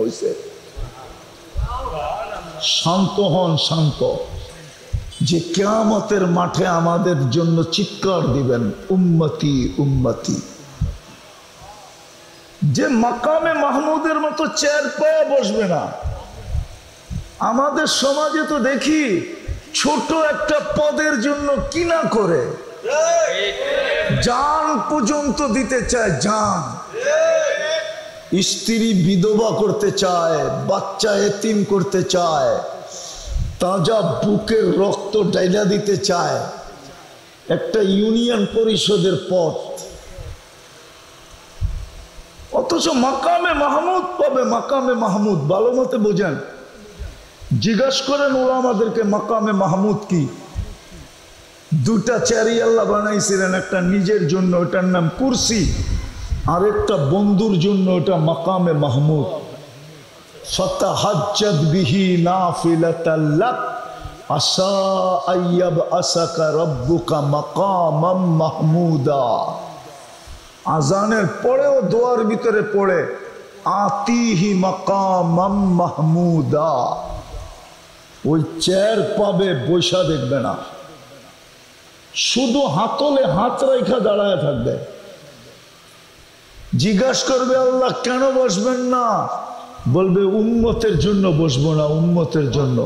হয়েছে। শান্ত হন, শান্ত, যে কিয়ামতের মাঠে আমাদের জন্য চিৎকার দিবেন উম্মতি উম্মতি। যে মাকামে মাহমুদের মতো চেয়ার পায়ে বসবে না। আমাদের সমাজে তো দেখি ছোট একটা পদের জন্য কি না করে, জান পর্যন্ত দিতে চায়, জান। স্ত্রী বিধবা করতে চায়, বাচ্চা এতিম করতে চায়, তাজা বুকের রক্ত ডাইলা দিতে চায় একটা ইউনিয়ন পরিষদের পদ। অথচ মাকামে মাহমুদ পাবে, মাকামে মাহমুদ। ভালো মতে বোঝেন, জিজ্ঞাসা করেন ওলামাদেরকে মাকামে মাহমুদ কি। দুটা চেয়ারই আল্লাহ বানাইছিলেন, একটা নিজের জন্য, ওটার নাম কুরসি, আর একটা বন্ধুর জন্য, ওটা মাকামে মাহমুদ। ফাতাহাজ্জাদ বিহি নাফিলাতাল লাক আসা আইয়াব আসাকা রব্বুকা মাকামাম মাহমুদা। আজানের পরেও দোয়ার ভিতরে পড়ে আতিহি মাকামাম মাহমুদা। ওই চেয়ার পাবে, বৈশা দেখবে না, শুধু হাতলে হাত রেখা দাঁড়ায় থাকবে। জিজ্ঞাসা করবে আল্লাহ কেন বসবেন না? বলবে উম্মতের জন্য বসবো না, উম্মতের জন্য,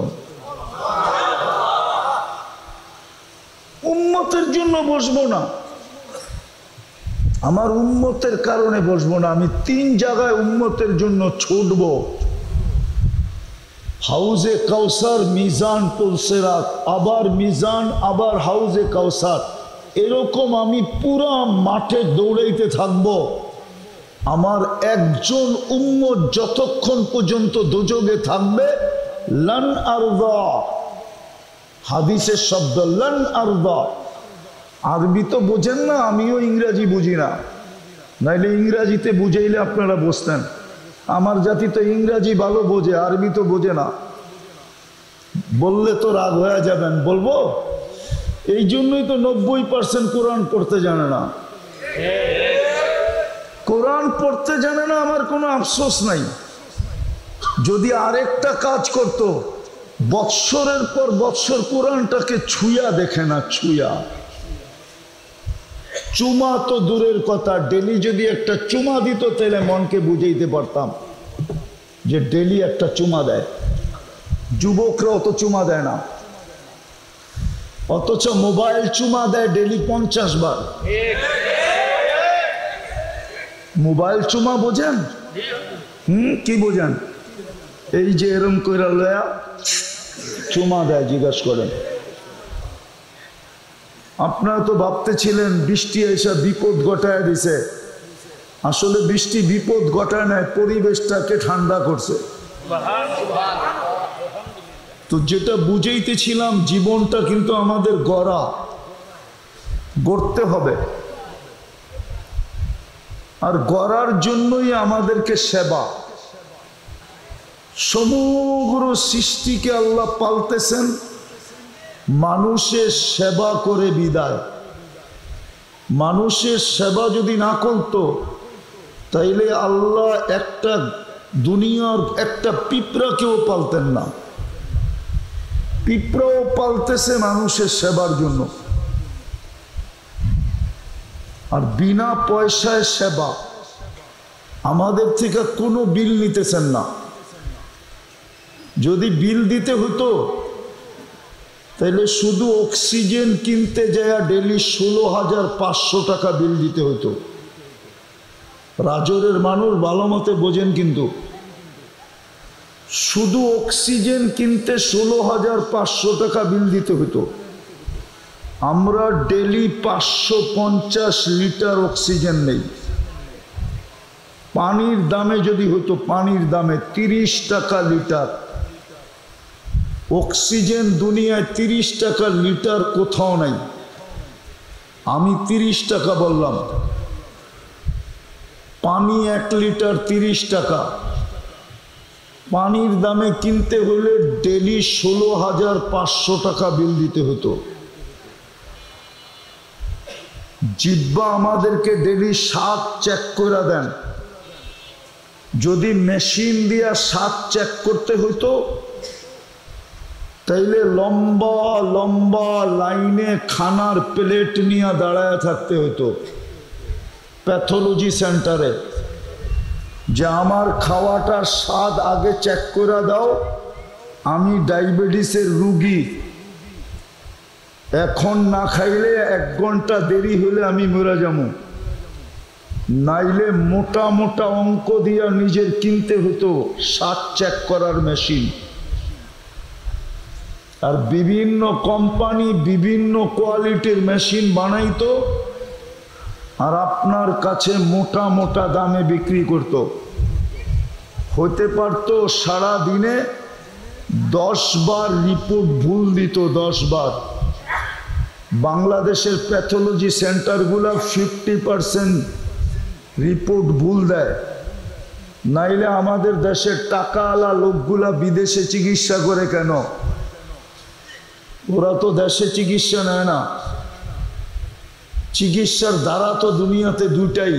উম্মতের জন্য বসবো না, আমার উম্মতের কারণে বসবো না। আমি 3 জায়গায় উম্মতের জন্য ছুটবো, হাউজে কাউসার, মিজান, পুলসেরাত, আবার মিজান, আবার হাউজে কাউসার। এরকম আমি পুরা মাঠে দৌড়াইতে থাকবো। আমার একজন উম্মত যতক্ষণ পর্যন্ত দোজগে থাকবে, লান আরদা, হাদিসের শব্দ লান আরদা। আরবি তো বোঝেন না, আমিও ইংরাজি বুঝি না, নাইলে ইংরাজিতে বুঝাইলে আপনারা বুঝতেন। আমার জাতি তো ইংরাজি ভালো বোঝে, আরবি তো বোঝে না। বললে তো রাগ হয়ে যাবেন, বলবো এই জন্যই তো 90% কোরআন পড়তে জানে না। কোরআন পড়তে জানে না, আমার কোনো আফসোস নাই। যদি আরেকটা কাজ করত, বৎসরের পর বৎসর কোরআনটাকে ছুঁয়া দেখে না, ছুঁয়া। চুমা তো দূরের কথা, ডেলি যদি একটা চুমা দিত তাহলে মনকে বুঝাইতে পারতাম যে ডেলি একটা চুমা দেয়। যুবকরা অত চুমা দেয় না, অথচ মোবাইল চুমা দেয় ডেলি 50 বার। মোবাইল চুমা বোঝেন? কি বোঝেন? এই যে এরম কইরা লয়া চুমা দেয়, জিজ্ঞাসা করেন। আপনারা তো ভাবতেছিলেন বৃষ্টি এসে বিপদ ঘটায় দিছে, আসলে বৃষ্টি বিপদ ঘটায় নাই, পরিবেশটাকে ঠান্ডা করছে। তো যেটা বুঝাইতেছিলাম, জীবনটা কিন্তু আমাদের গড়তে হবে, আর গড়ার জন্যই আমাদেরকে সেবা। সমগ্র সৃষ্টিকে আল্লাহ পালতেছেন মানুষের সেবা করে বিদায়। মানুষের সেবা যদি না করত, তাইলে আল্লাহ একটা দুনিয়ার একটা পিঁপড়াকেও পালতেন না। পিঁপড়াও পালতেছে মানুষের সেবার জন্য, আর বিনা পয়সায় সেবা। আমাদের থেকে কোনো বিল নিতেছেন না। যদি বিল দিতে হতো তাহলে শুধু অক্সিজেন কিনতে যায় ডেলি 16,500 টাকা বিল দিতে হতো। রাজরের মানুষ ভালো মতে বোঝেন, কিন্তু শুধু অক্সিজেন কিনতে 16,500 টাকা বিল দিতে হতো। আমরা ডেলি 550 লিটার অক্সিজেন নেই। পানির দামে যদি হতো, পানির দামে 30 টাকা লিটার, অক্সিজেন দুনিয়ায় 30 টাকা লিটার কোথাও নাই। আমি 30 টাকা বললাম, পানি 1 লিটার 30 টাকা। পানির দামে কিনতে হলে ডেলি 16,500 টাকা বিল দিতে হতো। জিহ্বা আমাদেরকে ডেলি 7 চেক করে দেন, যদি মেশিন দিয়া স্বাদ চেক করতে হইতো তাইলে লম্বা লম্বা লাইনে খানার প্লেট নিয়ে দাঁড়ায় থাকতে হইতো প্যাথোলজি সেন্টারে, যে আমার খাওয়াটার স্বাদ আগে চেক করে দাও, আমি ডায়াবেটিসের রুগী, এখন না খাইলে 1 ঘন্টা দেরি হলে আমি মরে যাবো। নাইলে মোটা মোটা অঙ্ক দিয়া নিজের কিনতে হতো স্বাদ চেক করার মেশিন। আর বিভিন্ন কোম্পানি বিভিন্ন কোয়ালিটির মেশিন বানাইতো আর আপনার কাছে মোটা মোটা দামে বিক্রি করত। হতে পারতো সারা দিনে 10 বার রিপোর্ট ভুল দিত, 10 বার। বাংলাদেশের প্যাথোলজি সেন্টারগুলো 50% রিপোর্ট ভুল দেয়। নাইলে আমাদের দেশের টাকাওয়ালা লোকগুলা বিদেশে চিকিৎসা করে কেন? ওরা তো দেশে চিকিৎসা নেয় না। চিকিৎসার দ্বারা তো দুনিয়াতে দুইটাই,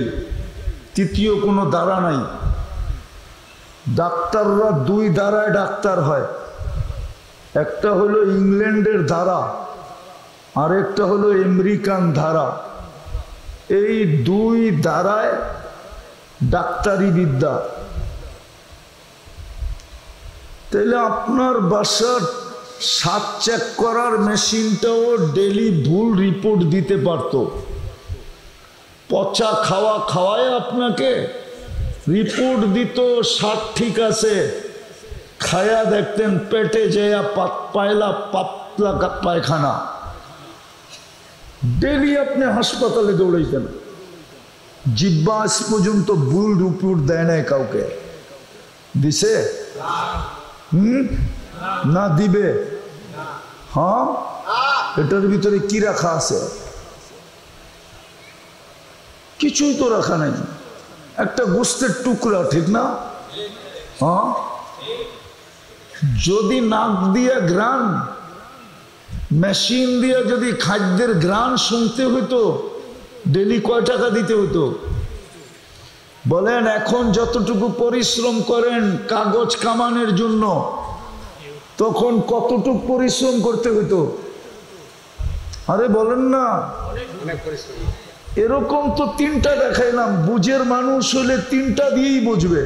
তৃতীয় কোনো দ্বারা নাই। ডাক্তাররা 2 দ্বারায় ডাক্তার হয়, একটা হলো ইংল্যান্ডের ধারা আর একটা হলো আমেরিকান ধারা। এই 2 দ্বারায় ডাক্তারি বিদ্যা। তাহলে আপনার বাসার স্বাদ চেক করার মেশিনটাও ডেলি ভুল রিপোর্ট দিতে পারত। পচা খাওয়া খাওয়ায় আপনাকে রিপোর্ট দিত স্বাদ ঠিক আছে, খায়া দেখতেন পেটে যেয়া পায়লা পাতলা পায়খানা। ডেলি আপনি হাসপাতালে দৌড়াইতেন। জিব্বা আজ পর্যন্ত ভুল রিপোর্ট দেয় নাই কাউকে, দিছে? না দিবে? হ্যাঁ, এটার ভিতরে কি রাখা আছে? কিছুই তো রাখা নাই, একটা গোস্তের টুকরা, ঠিক না? হ্যাঁ, যদি নাক দিয়ে ঘ্রাণ, মেশিন দিয়ে যদি খাদ্যের ঘ্রাণ শুনতে হইতো, ডেলি কয় টাকা দিতে হতো বলেন? এখন যতটুকু পরিশ্রম করেন কাগজ কামানোর জন্য, তখন কতটুকু পরিশ্রম করতে হতো? আরে বলেন না। এরকম তো 3টা দেখাইলাম। বুঝের মানুষ হলে 3টা দিয়েই বুঝবে,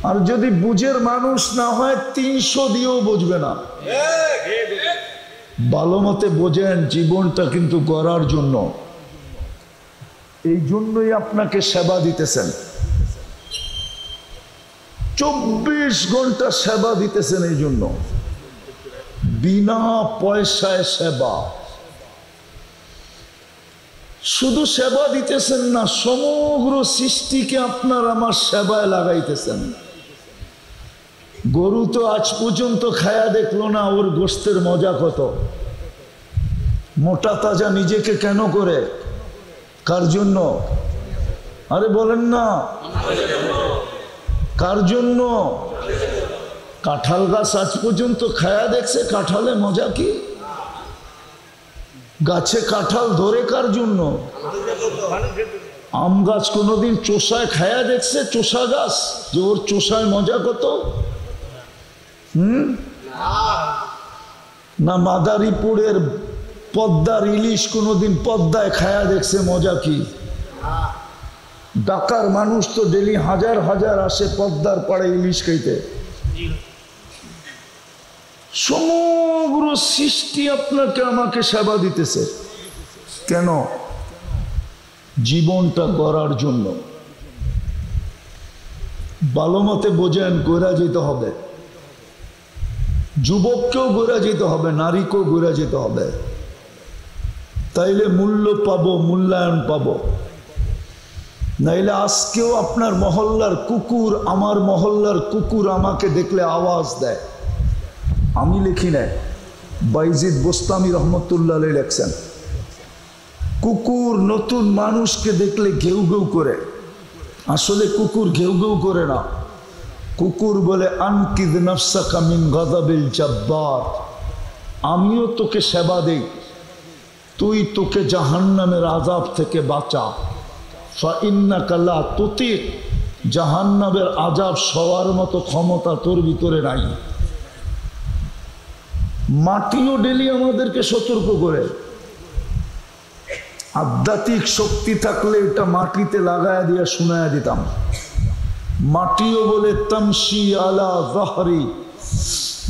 আর যদি বুঝের মানুষ না হয় 300 দিয়েও বুঝবে না। ভালো মতে বোঝেন, জীবনটা কিন্তু গড়ার জন্য। এই জন্যই আপনাকে সেবা দিতেছেন, 24 ঘন্টা সেবা দিতেছেন। এই জন্য বিনা পয়সায় সেবা। শুধু সেবা দিতেছেন না, সমগ্র সৃষ্টিকে আপনার আমার সেবায় লাগাইতেছেন। গরু তো আজ পর্যন্ত খায়া দেখলো না ওর গোস্তের মজা কত। মোটা তাজা নিজেকে কেন করে? কার জন্য? আরে বলেন না, কার জন্য? কাঁঠাল গাছ আজ পর্যন্ত খায়া দেখছে কাঁঠালে মজা কি? গাছে কাঁঠাল ধরে কার জন্য? আম গাছ কোনোদিন চোষায় খায়া দেখছে? চোষা গাছ যে ওর চোষায় মজা কত? না মাদারীপুরের পদ্মার ইলিশ কোনোদিন পদ্মায় খায়া দেখছে মজা কি? ঢাকার মানুষ তো ডেলি হাজার হাজার আসে পদ্মার পাড়ে ইলিশ খাইতে। সমগ্র সৃষ্টি আপনাকে আমাকে সেবা দিতেছে কেন? জীবনটা গড়ার জন্য। ভালো মতে বোঝেন, গড়া যেতে হবে। যুবককেও গড়া যেতে হবে, নারীকেও গড়া যেতে হবে। তাইলে মূল্য পাবো, মূল্যায়ন পাবো। নাইলে আজকেও আপনার মহল্লার কুকুর, আমার মহল্লার কুকুর আমাকে দেখলে আওয়াজ দেয়। আমি লিখি না, বাইজিদ বোস্তামি রহমতুল্লাহ আলাইহি লেখছেন, কুকুর নতুন মানুষকে দেখলে ঘেউ ঘেউ করে। আসলে কুকুর ঘেউ ঘেউ করে না। কুকুর বলে আনকিদ নাফসাকা মিন গাযাবিল জাব্বার, আমিও তোকে সেবা দেই, তুই তোকে জাহান্নামের আযাব থেকে বাঁচা। ফাইন্নাকা লা তুতিক, জাহান্নামের আযাব সওয়ার মতো ক্ষমতা তোর ভিতরে নাই। মাটিও ডেলি আমাদেরকে সতর্ক করে। আধ্যাত্মিক শক্তি থাকলে এটা মাটিতে লাগায়া দিয়া শুনায়া দিতাম। মাটিও বলে তামশি আলা যাহরি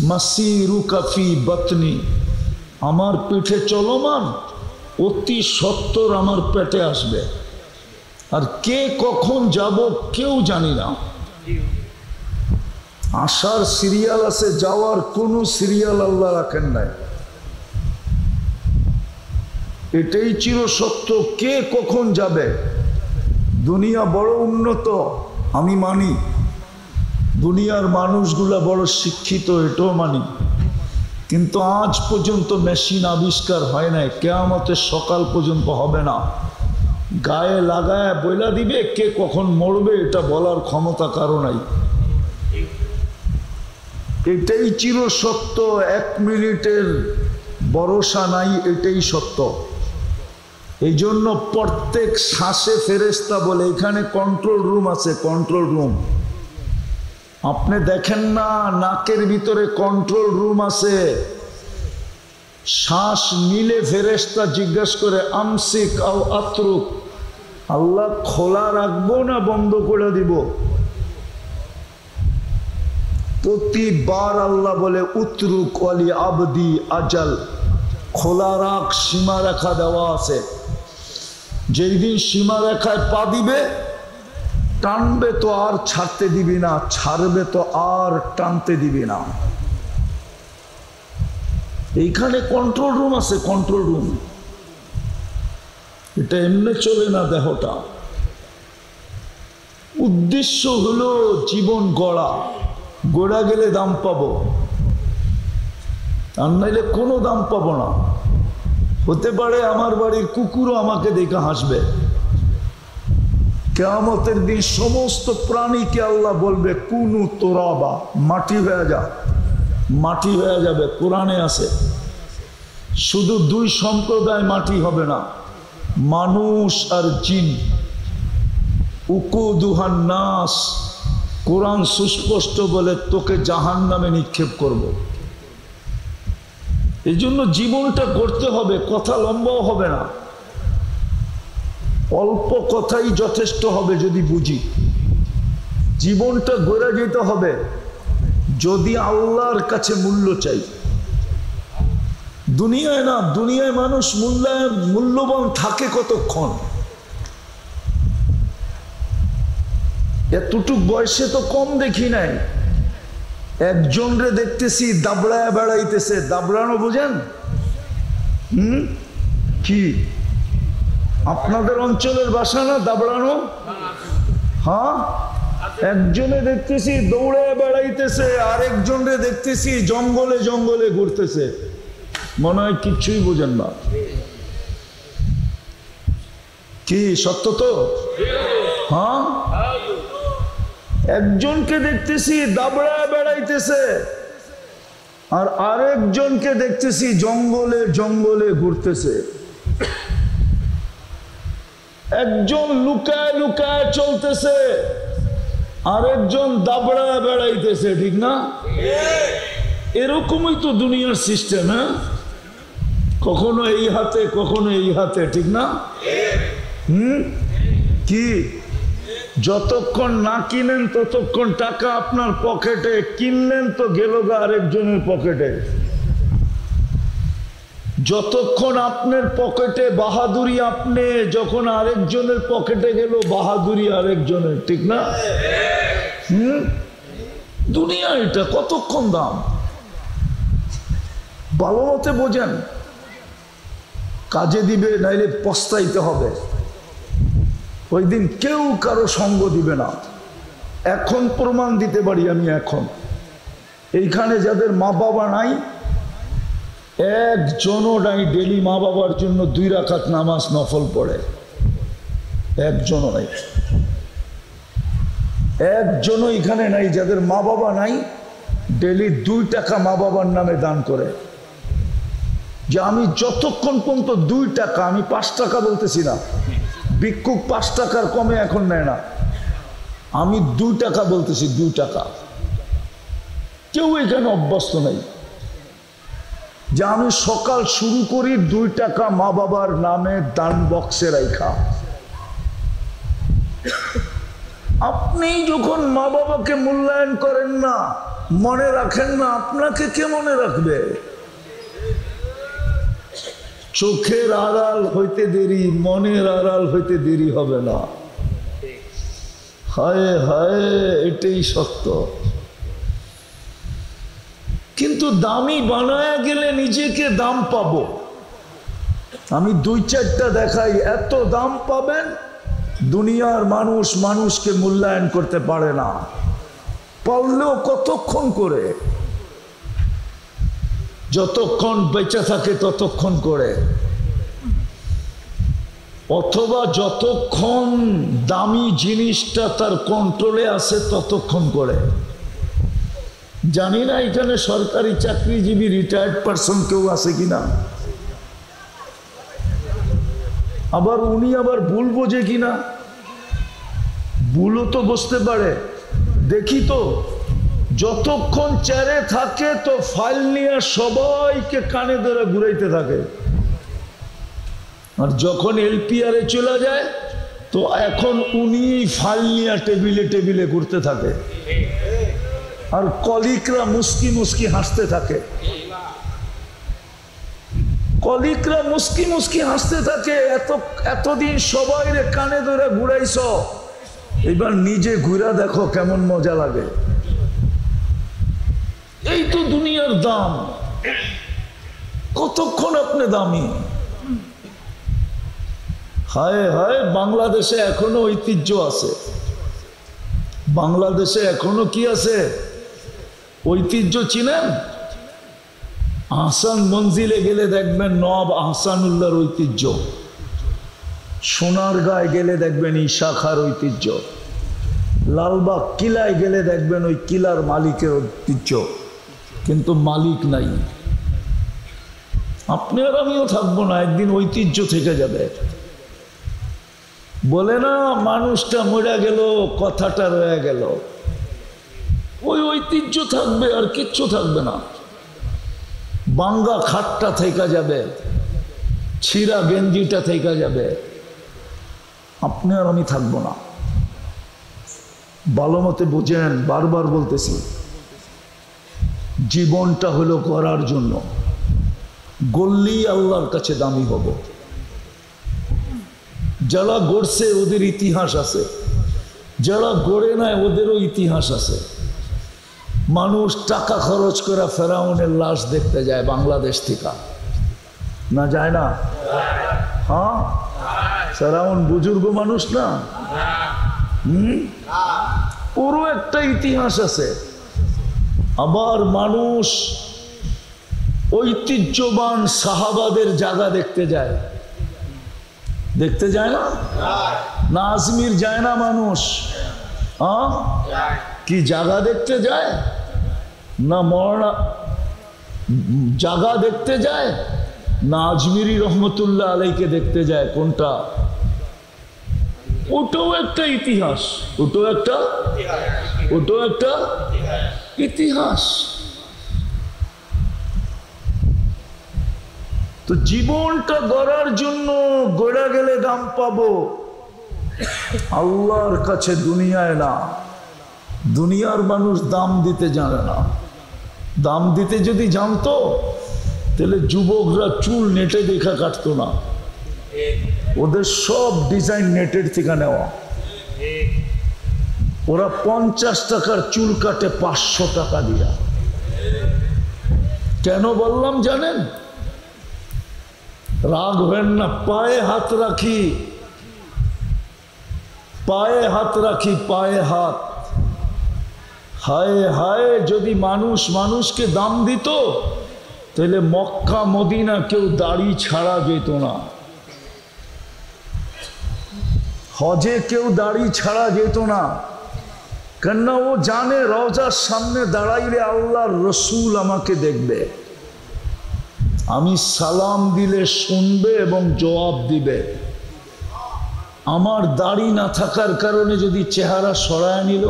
মাসিরুকা ফি বাতনি, আমার পিঠে চলমান, অতি সত্বর আমার পেটে আসবে। আর কে কখন যাব কেউ জানি না। আসার সিরিয়াল আছে, যাওয়ার কোনো সিরিয়াল আল্লাহ রাখেন নাই। এটাই চির সত্য, কে কখন যাবে। দুনিয়া বড় উন্নত, আমি মানি। দুনিয়ার মানুষগুলা বড় শিক্ষিত, এটাও মানি। কিন্তু আজ পর্যন্ত মেশিন আবিষ্কার হয় নাই, কিয়ামতের সকাল পর্যন্ত হবে না। গায়ে লাগায় বইলা দিবে কে কখন মরবে, এটা বলার ক্ষমতা কারো নাই। এটাই চির সত্য, 1 মিনিটের ভরসা নাই, এটাই সত্য। এই জন্য প্রত্যেক শ্বাসে ফেরেশতা বলে, এখানে কন্ট্রোল রুম আছে, কন্ট্রোল রুম। আপনি দেখেন না, নাকের ভিতরে কন্ট্রোল রুম আছে। শ্বাস নিলে ফেরেশতা জিজ্ঞাসা করে আমসিক আও আতরুক, আল্লাহ খোলা রাখবো না বন্ধ করে দিব। প্রতিবার আল্লাহ বলে উতরুক ওয়ালি আবদি আজাল, খোলা রাখ, সীমা রেখা দেওয়া আছে। যেই দিন সীমা রেখায় পা দিবে, টানবে তো আর ছাড়তে দিবি না, ছাড়বে তো আর টানতে দিবি না। এইখানে কন্ট্রোল রুম আছে, কন্ট্রোল রুম। এটা এমনি চলে না দেহটা। উদ্দেশ্য হলো জীবন গড়া, গড়া গেলে দাম পাবো, আর নাইলে কোনো দাম পাবো না। হতে পারে আমার বাড়ির কুকুরও আমাকে দেখে হাসবে। কিয়ামতের দিন সমস্ত প্রাণীকে আল্লাহ বলবে কুনু তুরাবা, মাটি হয়ে যা, মাটি হয়ে যাবে। কোরআনে আছে। শুধু 2 সম্প্রদায় মাটি হবে না, মানুষ আর জিন। উকুদুহান নাস, কোরআন সুস্পষ্ট বলে তোকে জাহান্নামে নিক্ষেপ করব। এই জন্য জীবনটা করতে হবে, কথা লম্বাও হবে না, অল্প কথাই যথেষ্ট হবে যদি বুঝি। জীবনটা গড়ে যেতে হবে যদি আল্লাহর কাছে মূল্য চাই। দুনিয়ায় না, দুনিয়ায় মানুষ মূল্যবান থাকে কতক্ষণ? এতটুক বয়সে তো কম দেখি নাই। একজন রে দেখতেছি দাবড়ায় বেড়াইতেছে। দাবড়ানো বুঝেন? কি আপনাদের অঞ্চলের ভাষা না দাবড়ানো? হ্যাঁ, একজনে দেখতেছি দৌড়ে বেড়াইতেছে, আরেকজন রে দেখতেছি জঙ্গলে জঙ্গলে ঘুরতেছে। মনে হয় কিচ্ছুই বুঝেন না। কি সত্য তো? হ্যাঁ, একজনকে দেখতেছি দাবড়ায় বেড়াইতেছে, আর আরেকজনকে দেখতেছি জঙ্গলে জঙ্গলে ঘুরতেছে। একজন লুকায় লুকায় চলতেছে, আরেকজন দাবড়ায় বেড়াইতেছে। ঠিক না? এরকমই তো দুনিয়ার সিস্টেম। হ্যাঁ, কখনো এই হাতে কখনো এই হাতে। ঠিক না? কি যতক্ষণ না কিনেন ততক্ষণ টাকা আপনার পকেটে, কিনলেন তো গেল গা আরেকজনের পকেটে। যতক্ষণ আপনার পকেটে বাহাদুরি আপনি, যখন আরেকজনের পকেটে গেল বাহাদুরি আরেকজনের। ঠিক না? দুনিয়া এটা কতক্ষণ দাম, ভালো মতে বোঝেন। কাজে দিবে, নাইলে পস্তাইতে হবে। ওই দিন কেউ কারো সঙ্গ দিবে না। এখন প্রমাণ দিতে পারি আমি। এখন এইখানে যাদের মা বাবা নাই, একজনও নাই ডেলি মা বাবার জন্য 2 রাকাত নামাজ নফল পড়ে। একজনও নাই, একজনও এখানে নাই যাদের মা বাবা নাই ডেলি 2 টাকা মা বাবার নামে দান করে। যে আমি যতক্ষণ পর্যন্ত 2 টাকা, আমি 5 টাকা বলতেছি না, ভিক্ষুক 5 টাকার কমে এখন নেয় না। আমি 2 টাকা বলতেছি, 2 টাকা। কেউ এখানে অভ্যস্ত নাই যে আমি সকাল শুরু করি 2 টাকা মা বাবার নামে দান বক্সে রাখা। আপনি যখন মা বাবাকে মূল্যায়ন করেন না, মনে রাখেন না, আপনাকে কে মনে রাখবে? চোখের আড়াল হইতে দেরি, মনের আড়াল হইতে দেরি হবে না। হায় হায়, এটাই সত্য। কিন্তু দামি বানায়া গেলে নিজেকে দাম পাবো। আমি 2-4টা দেখাই, এত দাম পাবেন। দুনিয়ার মানুষ মানুষকে মূল্যায়ন করতে পারে না, পারলেও কতক্ষণ করে, যতক্ষণ বেঁচে থাকে ততক্ষণ করে, অথবা যতক্ষণ দামি জিনিসটা তার কন্ট্রোলে আছে ততক্ষণ করে। জানি না এখানে সরকারি চাকরিজীবী রিটায়ার্ড পারসন কেউ আছে কিনা, আবার উনি আবার ভুল বোঝে কিনা। ভুলও তো বুঝতে পারে। দেখি তো, যতক্ষণ চেয়ারে থাকে তো ফাইল নিয়ে সবাইকে কানে ধরে ঘুরাইতে থাকে, আর যখন এলপিআরে চলে যায় তো এখন উনি ফাইল নিয়ে টেবিলে টেবিলে ঘুরতে থাকে, আর কলিকরা মুস্কি মুস্কি হাসতে থাকে। কলিকরা মুস্কি মুস্কি হাসতে থাকে, এতদিন সবাই রে কানে ধরে ঘুরাইছ, এবার নিজে ঘুরা দেখো কেমন মজা লাগে। এই তো দুনিয়ার দাম। কতক্ষণ আপনি দামি। হায় হায়, বাংলাদেশে এখনো ঐতিহ্য আছে। বাংলাদেশে এখনো কি আছে? ঐতিহ্য চিনেন? আহসান মঞ্জিলে গেলে দেখবেন নবাব আহসানুল্লাহর ঐতিহ্য। সোনারগাঁয়ে গেলে দেখবেন ঈশা খাঁর ঐতিহ্য। লালবাগ কিলায় গেলে দেখবেন ওই কিলার মালিকের ঐতিহ্য, কিন্তু মালিক নাই। আপনি আর আমিও থাকবো না, একদিন ঐতিহ্য থেকে যাবে। বলে না, মানুষটা মরে গেল, কথাটা রয়ে গেল। ওই ঐতিহ্য থাকবে, আর কিচ্ছু থাকবে না। বাঙ্গা খাটটা থেকে যাবে, ছিঁড়া গেঞ্জিটা থেকে যাবে। আপনি আর আমি থাকবো না। ভালো মতে বুঝেন, বারবার বলতেছি, জীবনটা হলো করার জন্য। গড়লেই আল্লাহর কাছে দামি হব। যারা গড়ছে ওদের ইতিহাস আছে, যারা গড়ে নাই ওদেরও ইতিহাস আছে। মানুষ টাকা খরচ করে ফেরাউনের লাশ দেখতে যায় বাংলাদেশ থেকে, না যায় না? হ্যাঁ, ফেরাউন বুজুর্গ মানুষ না? পুরো একটা ইতিহাস আছে। আবার মানুষ ঐতিহ্যবান সাহাবাদের জায়গা দেখতে যায়, দেখতে যায় না? না আজমির যায় না মানুষ? হ্যাঁ, কি জায়গা দেখতে যায়? না মরনা জায়গা দেখতে যায়, না আজমিরি রহমতুল্লাহ আলাইকে দেখতে যায়? কোনটা? ওটাও একটা ইতিহাস, ওটাও একটা ইতিহাস। তো জীবনটা গড়ার জন্য গড়া গেলে দাম পাবো, আল্লাহর কাছে দুনিয়ায় না। দুনিয়ার মানুষ দাম দিতে জানে না। দাম দিতে যদি জানতো তাহলে যুবকরা চুল নেটে দেখা কাটতো না। ওদের সব ডিজাইন নেটের থেকে নেওয়া। ওরা 50 টাকার চুল কাটে 500 টাকা দিয়া। কেন বললাম জানেন? রাগ হবেন না, পায়ে হাত রাখি, পায়ে হাত রাখি, পায়ে হাত। হায় হায়, যদি মানুষ মানুষকে দাম দিত তাহলে মক্কা মদিনা কেউ দাড়ি ছাড়া যেত না, হজে কেউ দাড়ি ছাড়া যেত না। কেননা ও জানে রওজার সামনে দাঁড়াইলে আল্লাহর রসুল আমাকে দেখবে, আমি সালাম দিলে শুনবে এবং জবাব দিবে। আমার দাড়ি না থাকার কারণে যদি চেহারা সরায় নিল,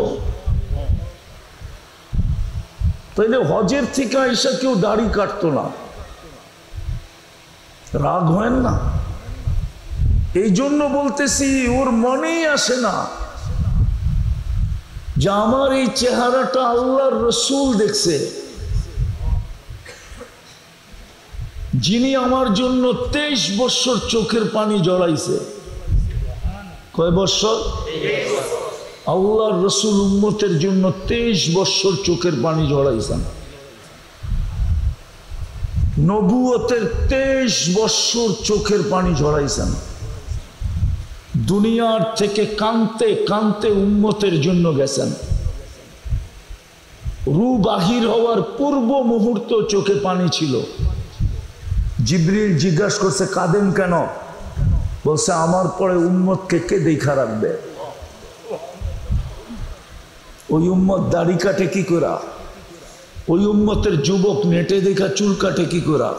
তাইলে হজের থেকে আইসা কেউ দাড়ি কাটতো না। রাগ হয় না? এই জন্য বলতেছি, ওর মনেই আসে না যে আমার এই চেহারাটা আল্লাহর রসুল দেখছে, যিনি আমার জন্য 23 বছর চোখের পানি জড়াইছে। কয় বছর? আল্লাহর রসুল উম্মতের জন্য 23 বছর চোখের পানি জড়াইছেন। নবুয়তের 23 বছর চোখের পানি ঝরাইছেন। দুনিয়ার থেকে কাঁদতে কাঁদতে উম্মতের জন্য গেছেন। রূহ বাহির হওয়ার পূর্ব মুহূর্ত চোখে পানি ছিল। জিবরিল জিজ্ঞাসা করছে, কাঁদেন কেন? বলছে, আমার পরে উম্মতকে কে দেখা রাখবে? ওই উম্মত দাড়ি কাটে কি করা? ওই উম্মতের যুবক নেটে দেখা চুল কাটে কি করা?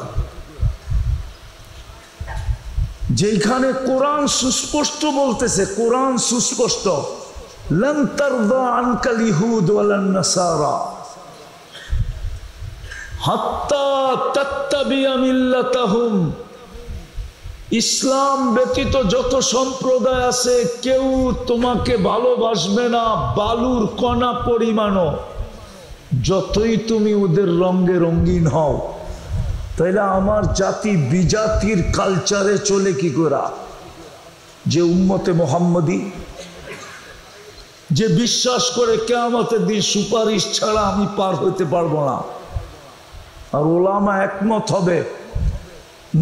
যেখানে কোরআন সুস্পষ্ট বলতেছে, কোরআন সুস্পষ্ট, লান তারদা আনকাল ইহুদ ওয়ালান নাসারা হাত্তা তাত্তাবিয়া মিল্লাতাহুম। ইসলাম ব্যতীত যত সম্প্রদায় আছে কেউ তোমাকে ভালোবাসবে না বালুর কণা পরিমাণও, যতই তুমি ওদের রঙে রঙিন হও। তাইলে আমার জাতি বিজাতির কালচারে চলে কি করা? যে উম্মতে মোহাম্মদী, যে বিশ্বাস করে কিয়ামতের দিন সুপারিশ ছাড়া আমি পার হইতে পারবো না। আর ওলামা একমত হবে,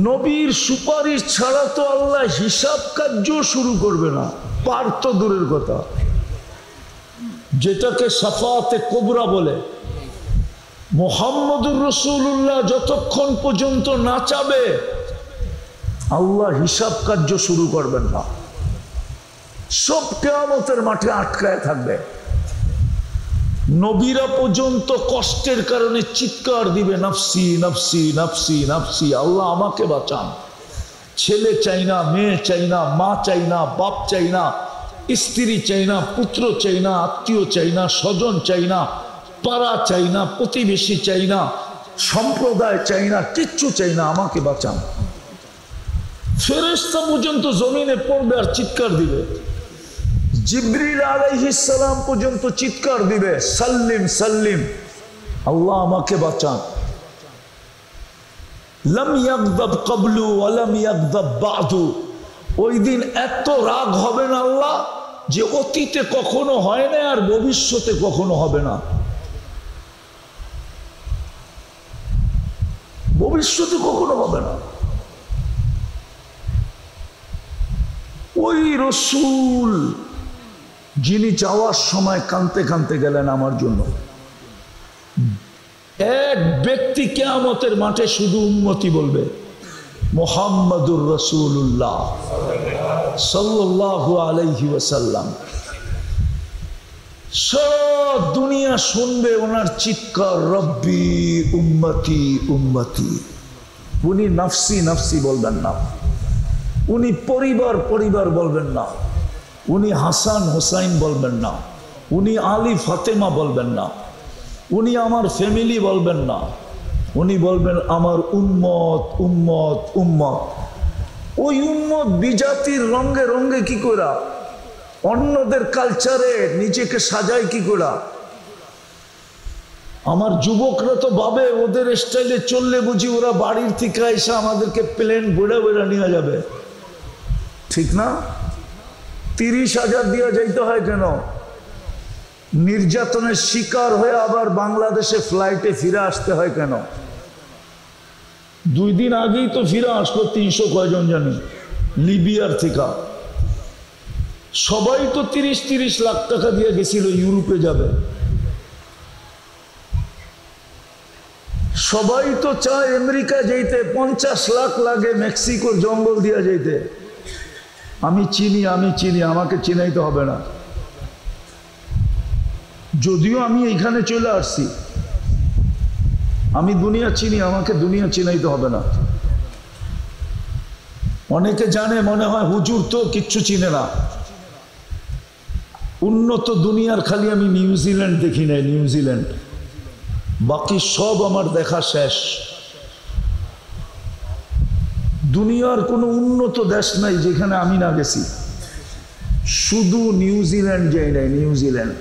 নবীর সুপারিশ ছাড়া তো আল্লাহ হিসাব কার্য শুরু করবে না। পার তো দূরের কথা, যেটাকে শাফাআতে কুবরা বলে। মুহাম্মদুর রাসূলুল্লাহ যতক্ষণ পর্যন্ত না চাবে, আল্লাহ হিসাব কার্য শুরু করবেন না। সব কিয়ামতের মাঠে আটকায় থাকবে। নবীরা পর্যন্ত কষ্টের কারণে চিৎকার দিবে, নাফসি নাফসি নাফসি নাফসি, আল্লাহ আমাকে বাঁচান। ছেলে চাই না, মেয়ে চাই না, মা চাই না, বাপ চাই না, স্ত্রী চাই না, পুত্র চাই না, আত্মীয় চাই না, স্বজন চাই না, পাড়া চাই না, প্রতিবেশী চাই না, সম্প্রদায় চাই না, কিচ্ছু চাই না, আমাকে বাঁচান। ফেরেশতা পর্যন্ত জমিনে পড়বে আর চিৎকার দিবে। জিবরিল আলাইহিস সালাম পর্যন্ত চিৎকার দিবে, সাল্লিম সাল্লিম, আল্লাহ আমাকে বাঁচান। লাম ইয়াগদাব ক্বাবলু ওয়া লাম ইয়াগদাব বা'দু। ওই দিন এত রাগ হবে না আল্লাহ, যে অতীতে কখনো হয় না আর ভবিষ্যতে কখনো হবে না। ভবিষ্যতে কখনো হবে না। ওই রসুল যিনি যাওয়ার সময় কাঁদতে কাঁদতে গেলেন আমার জন্য, এক ব্যক্তি কিয়ামতের মাঠে শুধু উম্মতি বলবে, মুহাম্মাদুর রাসূলুল্লাহ সাল্লাল্লাহু আলাইহি ওয়াসাল্লাম। সব দুনিয়া শুনবে ওনার চিৎকার, রব্বি উম্মতি উম্মতি। উনি নাফসি নাফসি বলবেন না, উনি পরিবার পরিবার বলবেন না, উনি হাসান হোসাইন বলবেন না, উনি আলী ফাতেমা বলবেন না, উনি আমার ফ্যামিলি বলবেন না, উনি বলবেন আমার উম্মত উম্মত উম্মত। ওই উম্মত বিজাতির রঙে রঙে কি করা, অন্যদের কালচারে নিজেকে সাজায় কি করা। আমার যুবকরা তো ভাবে ওদের স্টাইলে চললে বুঝি ওরা বাড়ির থেকে এসে আমাদেরকে প্লেন বেড়া বেড়া নিয়ে যাবে। ঠিক না? 30,000 দিয়া যাইতে হয় কেন? নির্যাতনের শিকার হয়ে আবার বাংলাদেশে ফ্লাইটে ফিরে আসতে হয় কেন? 2 দিন আগেই তো ফিরে আসলো 300 কয়জন জানি লিবিয়ার থেকে। সবাই তো 30-30 লাখ টাকা দিয়ে গেছিল ইউরোপে যাবে। সবাই তো চায় আমেরিকা যেতে, 50 লাখ লাগে মেক্সিকোর জঙ্গল দিয়া যেতে। আমি চিনি, আমাকে চিনাইতে হবে না। যদিও আমি এইখানে চলে আসছি, আমি দুনিয়া চিনি, আমাকে দুনিয়া চিনাইতে হবে না। অনেকে জানে, মনে হয় হুজুর তো কিচ্ছু চিনে না। উন্নত দুনিয়ার খালি আমি নিউজিল্যান্ড দেখি নাই, নিউজিল্যান্ড, বাকি সব আমার দেখা শেষ। দুনিয়ার কোনো উন্নত দেশ নাই যেখানে আমি না গেছি। শুধু নিউজিল্যান্ড যাই নাই, নিউজিল্যান্ড,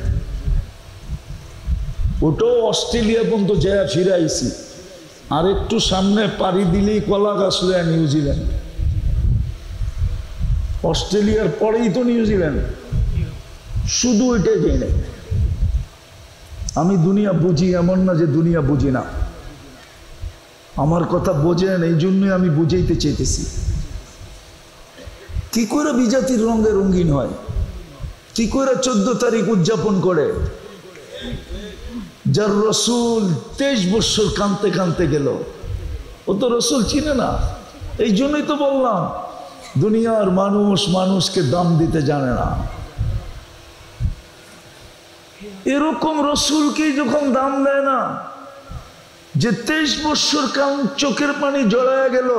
ওটাও অস্ট্রেলিয়া পর্যন্ত যায় ফিরে আইছি। আর একটু সামনে পাড়ি দিলেই কলা গাছ লয়া নিউজিল্যান্ড। অস্ট্রেলিয়ার পরেই তো নিউজিল্যান্ড, শুধু ওইটাই যাই নাই। আমি দুনিয়া বুঝি, এমন না যে দুনিয়া বুঝি না। আমার কথা বোঝেন, এই জন্যই আমি বুঝাইতে চাইতেছি। কি করে বিজাতির রঙে রঙিন হয়, কি করে 14 তারিখ উদযাপন করে, যার রসুল 23 বছর কানতে কানতে গেল, ও তো রসুল চিনে না। এই জন্যই তো বললাম, দুনিয়ার মানুষ মানুষকে দাম দিতে জানে না। এরকম রসুলকেই যখন দাম দেয় না, যে 23 বছর কান চোখের পানি জড়ায় গেল,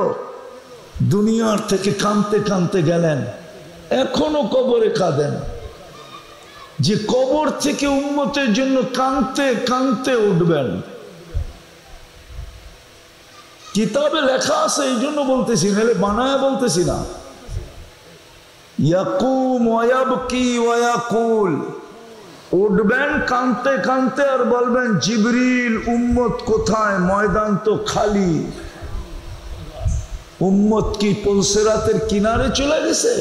দুনিয়ার থেকে কানতে কানতে গেলেন, এখনো কবরে কাঁদেন, যে কবর থেকে উম্মতের জন্য কানতে কানতে উঠবেন। কিতাবে লেখা আছে, এই জন্য বলতেছি, নাহলে বানায় বলতেছি না। ইয়াকুম ওয়ায়াবকি ওয়ায়াকুল, উঠবেন কানতে কানতে আর বলবেন, জিবরিল উম্মত কোথায়, ময়দান তো খালি। উম্মত কি পুলসিরাতের কিনারে চলে গেছে?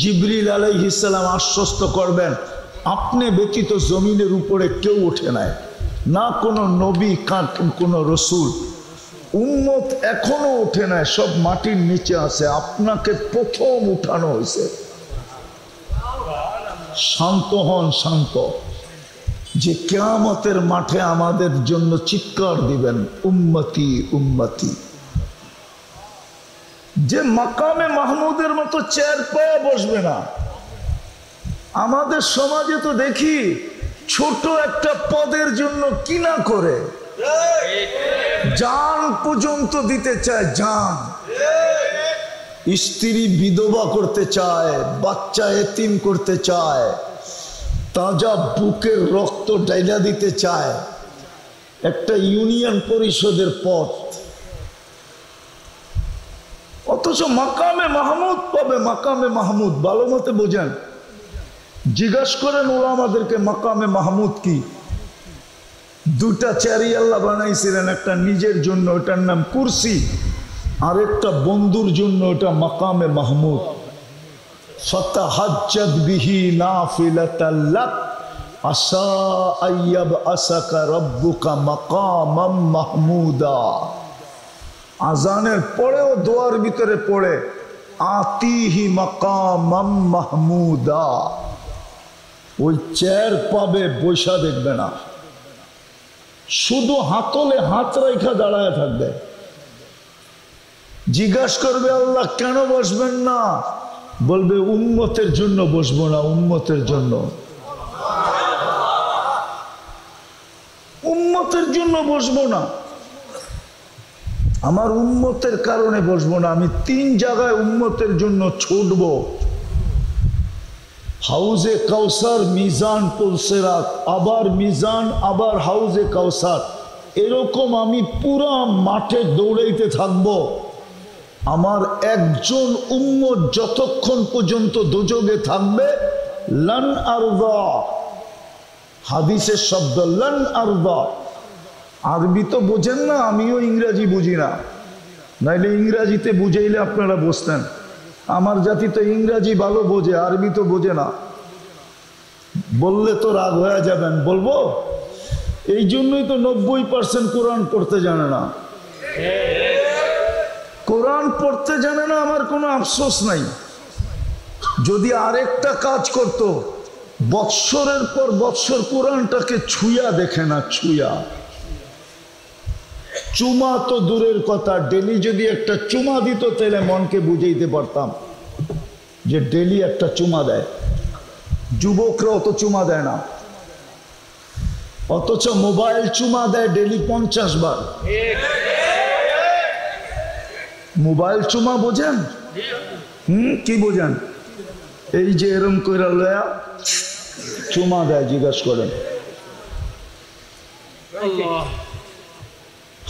জিবরিল আলাইহিস সালাম আশ্বস্ত করবেন, আপনি ব্যতীত জমিনের উপরে কেউ ওঠে নাই, না কোনো নবী, কোনো রসুল। উম্মত এখনো ওঠে নাই, সব মাটির নিচে আছে, আপনাকে প্রথম উঠানো হয়েছে। শান্ত হন, শান্ত, যে কিয়ামতের মাঠে আমাদের জন্য চিৎকার দিবেন, উম্মতি উম্মতি। যে মাকামে মাহমুদের মতো চেয়ার পায়ে বসবে না। আমাদের সমাজে তো দেখি ছোট একটা পদের জন্য কি না করে, জান পর্যন্ত দিতে চায়, জান। স্ত্রী বিধবা করতে চায়, বাচ্চা এতিম করতে চায়, তাজা বুকের রক্ত ডাইলা দিতে চায়, একটা ইউনিয়ন পরিষদের পদ। অথচ মাকামে মাহমুদ পাবে, মাকামে মাহমুদ। ভালো মতে বোঝেন, জিজ্ঞাসা করেন ওলামাদেরকে মাকামে মাহমুদ কি। দুটা চেয়ারই আল্লাহ বানাইছিলেন, একটা নিজের জন্য, ওটার নাম কুরসি, আর একটা বন্ধুর জন্য, ওটা মাকামে মাহমুদ। ফাতাহাজ্জাদ বিহি নাফিলাতাল লাক আসা আইয়াব আসাকা রব্বুকা মাকামাম মাহমুদা। আজানের পরেও দোয়ার ভিতরে পড়ে, আতিহি মাকামাম মাহমুদা। ওই চেয়ার পাবে, বৈশা দেখবে না, শুধু হাতলে হাত রেখা দাঁড়ায় থাকবে। জিজ্ঞাসা করবে, আল্লাহ কেন বসবেন না? বলবে, উম্মতের জন্য বসবো না, উম্মতের জন্য, উম্মতের জন্য বসবো না, আমার উম্মতের কারণে বসবো না। আমি 3 জায়গায় উম্মতের জন্য ছুটব, হাউজে কাউসার, মিজান, পুলসিরাত, আবার মিজান, আবার হাউজে কাউসার। এরকম আমি পুরা মাঠে দৌড়াইতে থাকবো। আমার একজন উম্মত যতক্ষণ পর্যন্ত দোজগে থাকবে, লান আরদা, হাদিসের শব্দ লান আরদা। আরবি তো বোঝেন না, আমিও ইংরাজি বুঝি না, নাইলে ইংরাজিতে বুঝাইলে আপনারা বুঝতেন। আমার জাতি তো ইংরাজি ভালো বোঝে, আরবি তো বোঝে না। বললে তো রাগ হয়ে যাবেন, বলবো। এই জন্যই তো 90% কোরআন পড়তে জানে না। কোরআন পড়তে জানে না, আমার কোনো আফসোস নাই। যদি আরেকটা কাজ করত, বৎসরের পর বৎসর কোরআনটাকে ছুঁয়া দেখে না, ছুঁয়া। চুমা তো দূরের কথা, ডেলি যদি একটা চুমা দিত, তাহলে মনকে বুঝাইতে পারতাম যে ডেলি একটা চুমা দেয়। যুবকরা অত চুমা দেয় না, অথচ মোবাইল চুমা দেয় ডেলি 50 বার। মোবাইল চুমা বোঝেন? কি বোঝেন? এই যে এরম কইরা লয়া চুমা দেয়, জিজ্ঞাসা করেন।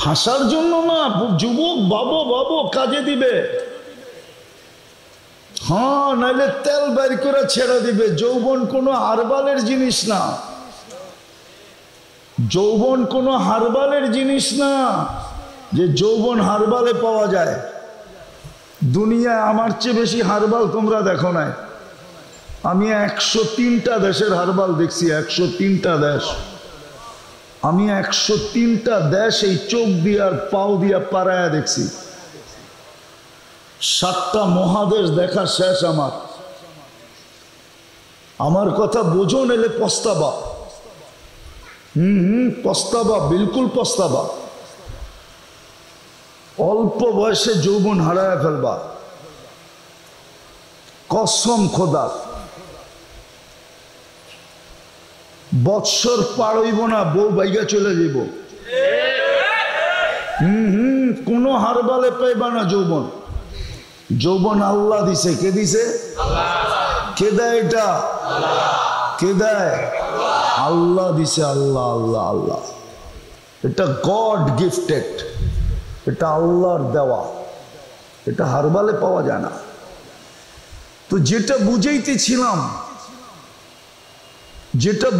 হাসার জন্য না, যুবক বাবো বাবো কাজে দিবে। হ্যাঁ, নাইলে তেল বের করে ছেড়ে দিবে। যৌবন কোনো হারবালের জিনিস না, যৌবন কোনো হারবালের জিনিস না যে যৌবন হারবালে পাওয়া যায়। দুনিয়ায় আমার চেয়ে বেশি হারবাল তোমরা দেখো নাই। আমি 103টা দেশের হারবাল দেখছি, 103টা দেশ। আমি 103টা দেশ এই চোখ দিয়ে আর পাও দিয়া পাড়ায়া দেখছি। 7টা মহাদেশ দেখা শেষ আমার। আমার কথা বোঝো, নেলে পস্তাবা। পস্তাবা, বিলকুল পস্তাবা। অল্প বয়সে যৌবন হারায় ফেলবা, কসম খোদা। বৎসর পার হইব না, বউ বাইগা চলে যাইব। কোনো হারবালে পাইবা না যৌবন। যৌবন আল্লাহ দিছে। কে দিছে? কে দেয় এটা? কে দেয়? আল্লাহ দিছে। আল্লাহ আল্লাহ আল্লাহ। এটা গড গিফটেড, এটা আল্লাহর দেওয়া। এটা হারবালে পাওয়া যায় না। তো যেটা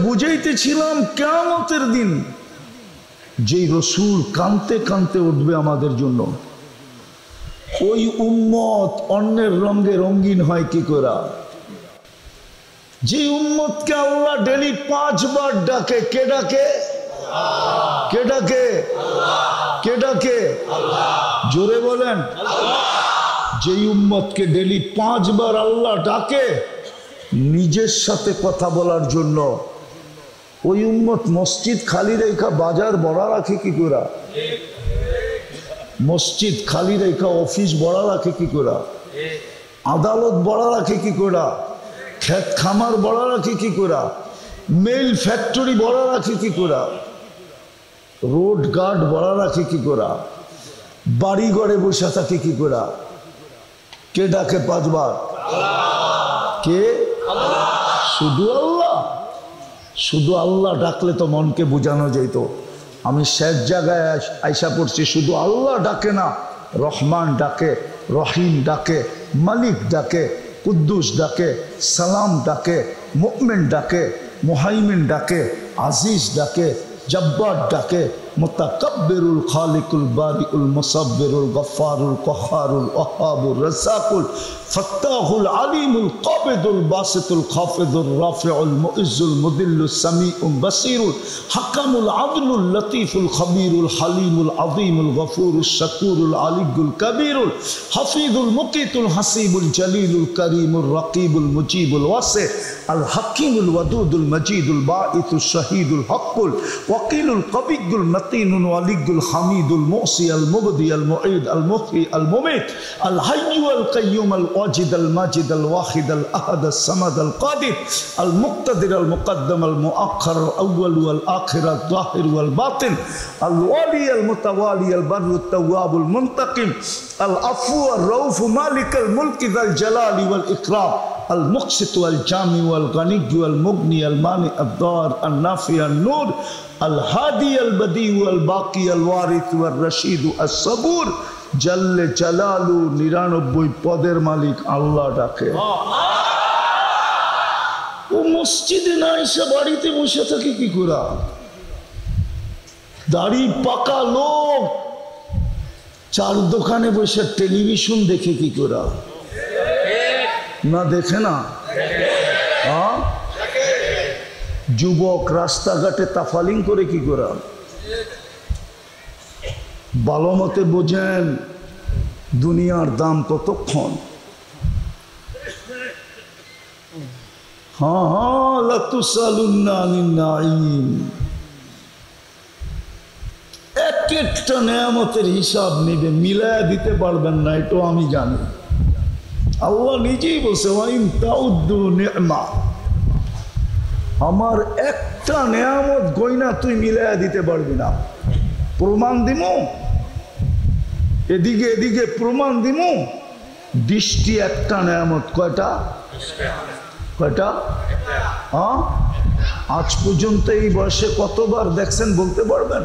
বুঝাইতেছিলাম কিয়ামতের দিন যেই রসুল কাঁদতে কাঁদতে উঠবে আমাদের জন্য, ওই উম্মত অন্যের রঙে রঙিন হয় কি করে? যে উম্মতকে আল্লাহ ডেলি 5 বার ডাকে। কে ডাকে? কে ডাকে? কে ডাকে? জোরে বলেন। যেই উম্মতকে ডেলি 5 বার আল্লাহ ডাকে নিজের সাথে কথা বলার জন্য, ওই উম্মত মসজিদ খালি রেখা বাজার বড়া রাখে কি করে? মসজিদ খালি রেখা অফিস বড়া রাখে কি করে? আদালত বড়া রাখে কি করে? ক্ষেত খামার বড়া রাখে কি করে? মেল ফ্যাক্টরি বড়া রাখে কি করে? রোড গার্ড বড়া রাখে কি করে? বাড়ি ঘরে বসে থাকে কি করে? কে ডাকে 5 বার? কে? শুধু আল্লাহ। শুধু আল্লাহ ডাকলে তো মনকে বোঝানো যেত। আমি শেষ জায়গায় আইসা পড়ছি। শুধু আল্লাহ ডাকে না, রহমান ডাকে, রহিম ডাকে, মালিক ডাকে, কুদ্দুস ডাকে, সালাম ডাকে, মুমিন ডাকে, মুহাইমিন ডাকে, আজিজ ডাকে, জব্বার ডাকে, মুতাকাব্বিরুল খালিকুল বারিউল মুসাব্বিরুল গফফারুল কহারুল ওয়াহাবুর রাজ্জাকুল ফাত্তাহুল আলিমুল কাবিদুল বাসিতুল খাফিদুর রাফিউল মুইজ্জুল মুদিল্লুস সামিউল বাসিরুল হাকামুল আদলুল লতীফুল খবীরুল হালিমুল আযীমুল গফুরুশ শাকুরুল আলিয়ুল কবীরুল হাফিজুল মুকিতুল হাসিবুল জলিলুল করিমুর রকিবুল মুজিবুল ওয়াসি আল হাকিমুল ওয়াদুদুল মজিদুল বাঈতুশ শাহীদুল হকুল ওয়াকিলুল কবিয়ুল মতিনুল ওয়ালিয়ুল হামিদুল মুসি আল মুবদি আল মুঈদ আল মুহয়ি আল মুমীত আল হাইয়্যু আল কাইয়্যুম আল ওয়াজিদ আল মাজিদ আল ওয়াহিদ আল আহাদ আল সামাদ আল কাদির আল মুক্তাদির আল মুকদ্দম আল মুআখ্খার আল আউয়াল ওয়াল আখির আল যাহির ওয়াল বাতিন আল ওয়ালি আল মুতাওয়ালি আল বাররু আত তাওয়াবুল মুনতাকিম আল আফু আর রাউফ মালিক আল মুলক যাল জালালি ওয়াল ইকরাম المقسط والجامع والغني والمغني المانع الضار النافع النور الهادي البديع والباقي الوارث والرشيد الصبور جل جلاله 99 পদের মালিক আল্লাহ ডাকে। ও মসজিদে না এসে বাড়িতে বসে থাকে কি করে? দাড়ি পাকা লোক 4 দোকানে বসে টেলিভিশন দেখে কি করে? না দেখে না? যুবক রাস্তাঘাটে তাফালিং করে কি করে? ভালো মতে বোঝেন দুনিয়ার দাম কতক্ষণ। হ্যাঁ হ্যাঁ, লাতুসালুন্না আনিন নাঈম। এক একটা নেয়ামতের হিসাব নিবে, মিলায়া দিতে পারবেন না, এটাও আমি জানি। আল্লাহ নিজেই বলছে ওয়াইন তাউদ্দু নি'মা, আমার একটা নেয়ামত গয়না তুই মিলাইয়া দিতে পারবি না। প্রমাণ দিব এদিকে এদিকে প্রমাণ দিমু। দৃষ্টি একটা নেয়ামত। কয়টা? কয়টা? হ্যাঁ, আজ পর্যন্ত এই বয়সে কতবার দেখছেন বলতে পারবেন?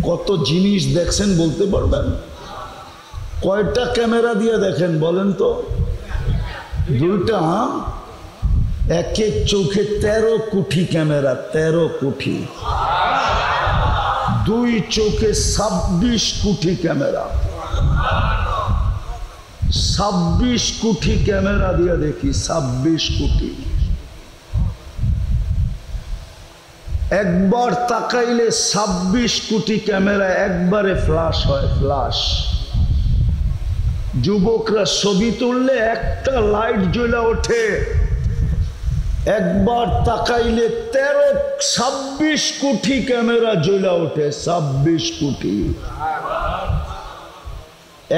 কত জিনিস দেখছেন বলতে পারবেন? কয়টা ক্যামেরা দিয়ে দেখেন বলেন তো? দুইটা। হ্যাঁ, এক এক চোখে 13 কোটি ক্যামেরা, 13 কোটি। দুই চোখে 26 কোটি ক্যামেরা, 26 কোটি ক্যামেরা দিয়ে দেখি, 26 কোটি। একবার তাকাইলে 26 কোটি ক্যামেরা একবারে ফ্ল্যাশ হয়, ফ্ল্যাশ। যুবকরা ছবি তুললে একটা লাইট জ্বলে ওঠে, একবার তাকাইলে 26 কোটি ক্যামেরা জ্বলে ওঠে, 26 কোটি।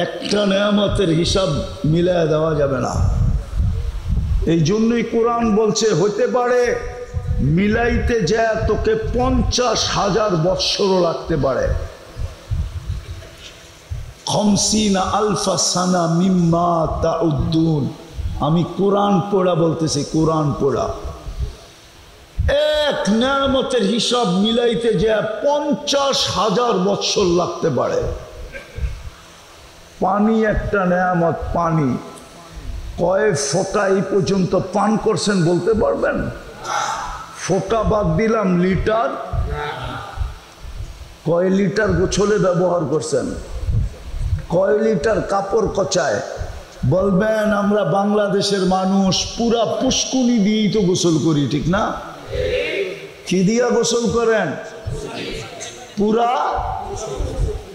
একটা নেয়ামতের হিসাব মিলায় দেওয়া যাবে না। এই জন্যই কোরআন বলছে হইতে পারে মিলাইতে যায় তোকে 50,000 বৎসরও লাগতে পারে। 50 আলফা সানা মিম্মা তাউদ্দুন। আমি কোরআন পড়া বলতেছি, কোরআন পড়া। এক নেয়ামতের হিসাব মিলাইতে যায় 50,000 বৎসর লাগতে পারে। পানি একটা নেয়ামত। পানি কয় ফোঁটা এই পর্যন্ত পান করছেন বলতে পারবেন? ফোঁটা বাদ দিলাম, লিটার। কয় লিটার গোছলে ব্যবহার করছেন? কয় লিটার কাপড় কচায়? বলবেন আমরা বাংলাদেশের মানুষ পুরা পুষ্কুনি দিয়েই তো গোসল করি, ঠিক না? কি দিয়া গোসল করেন? পুরা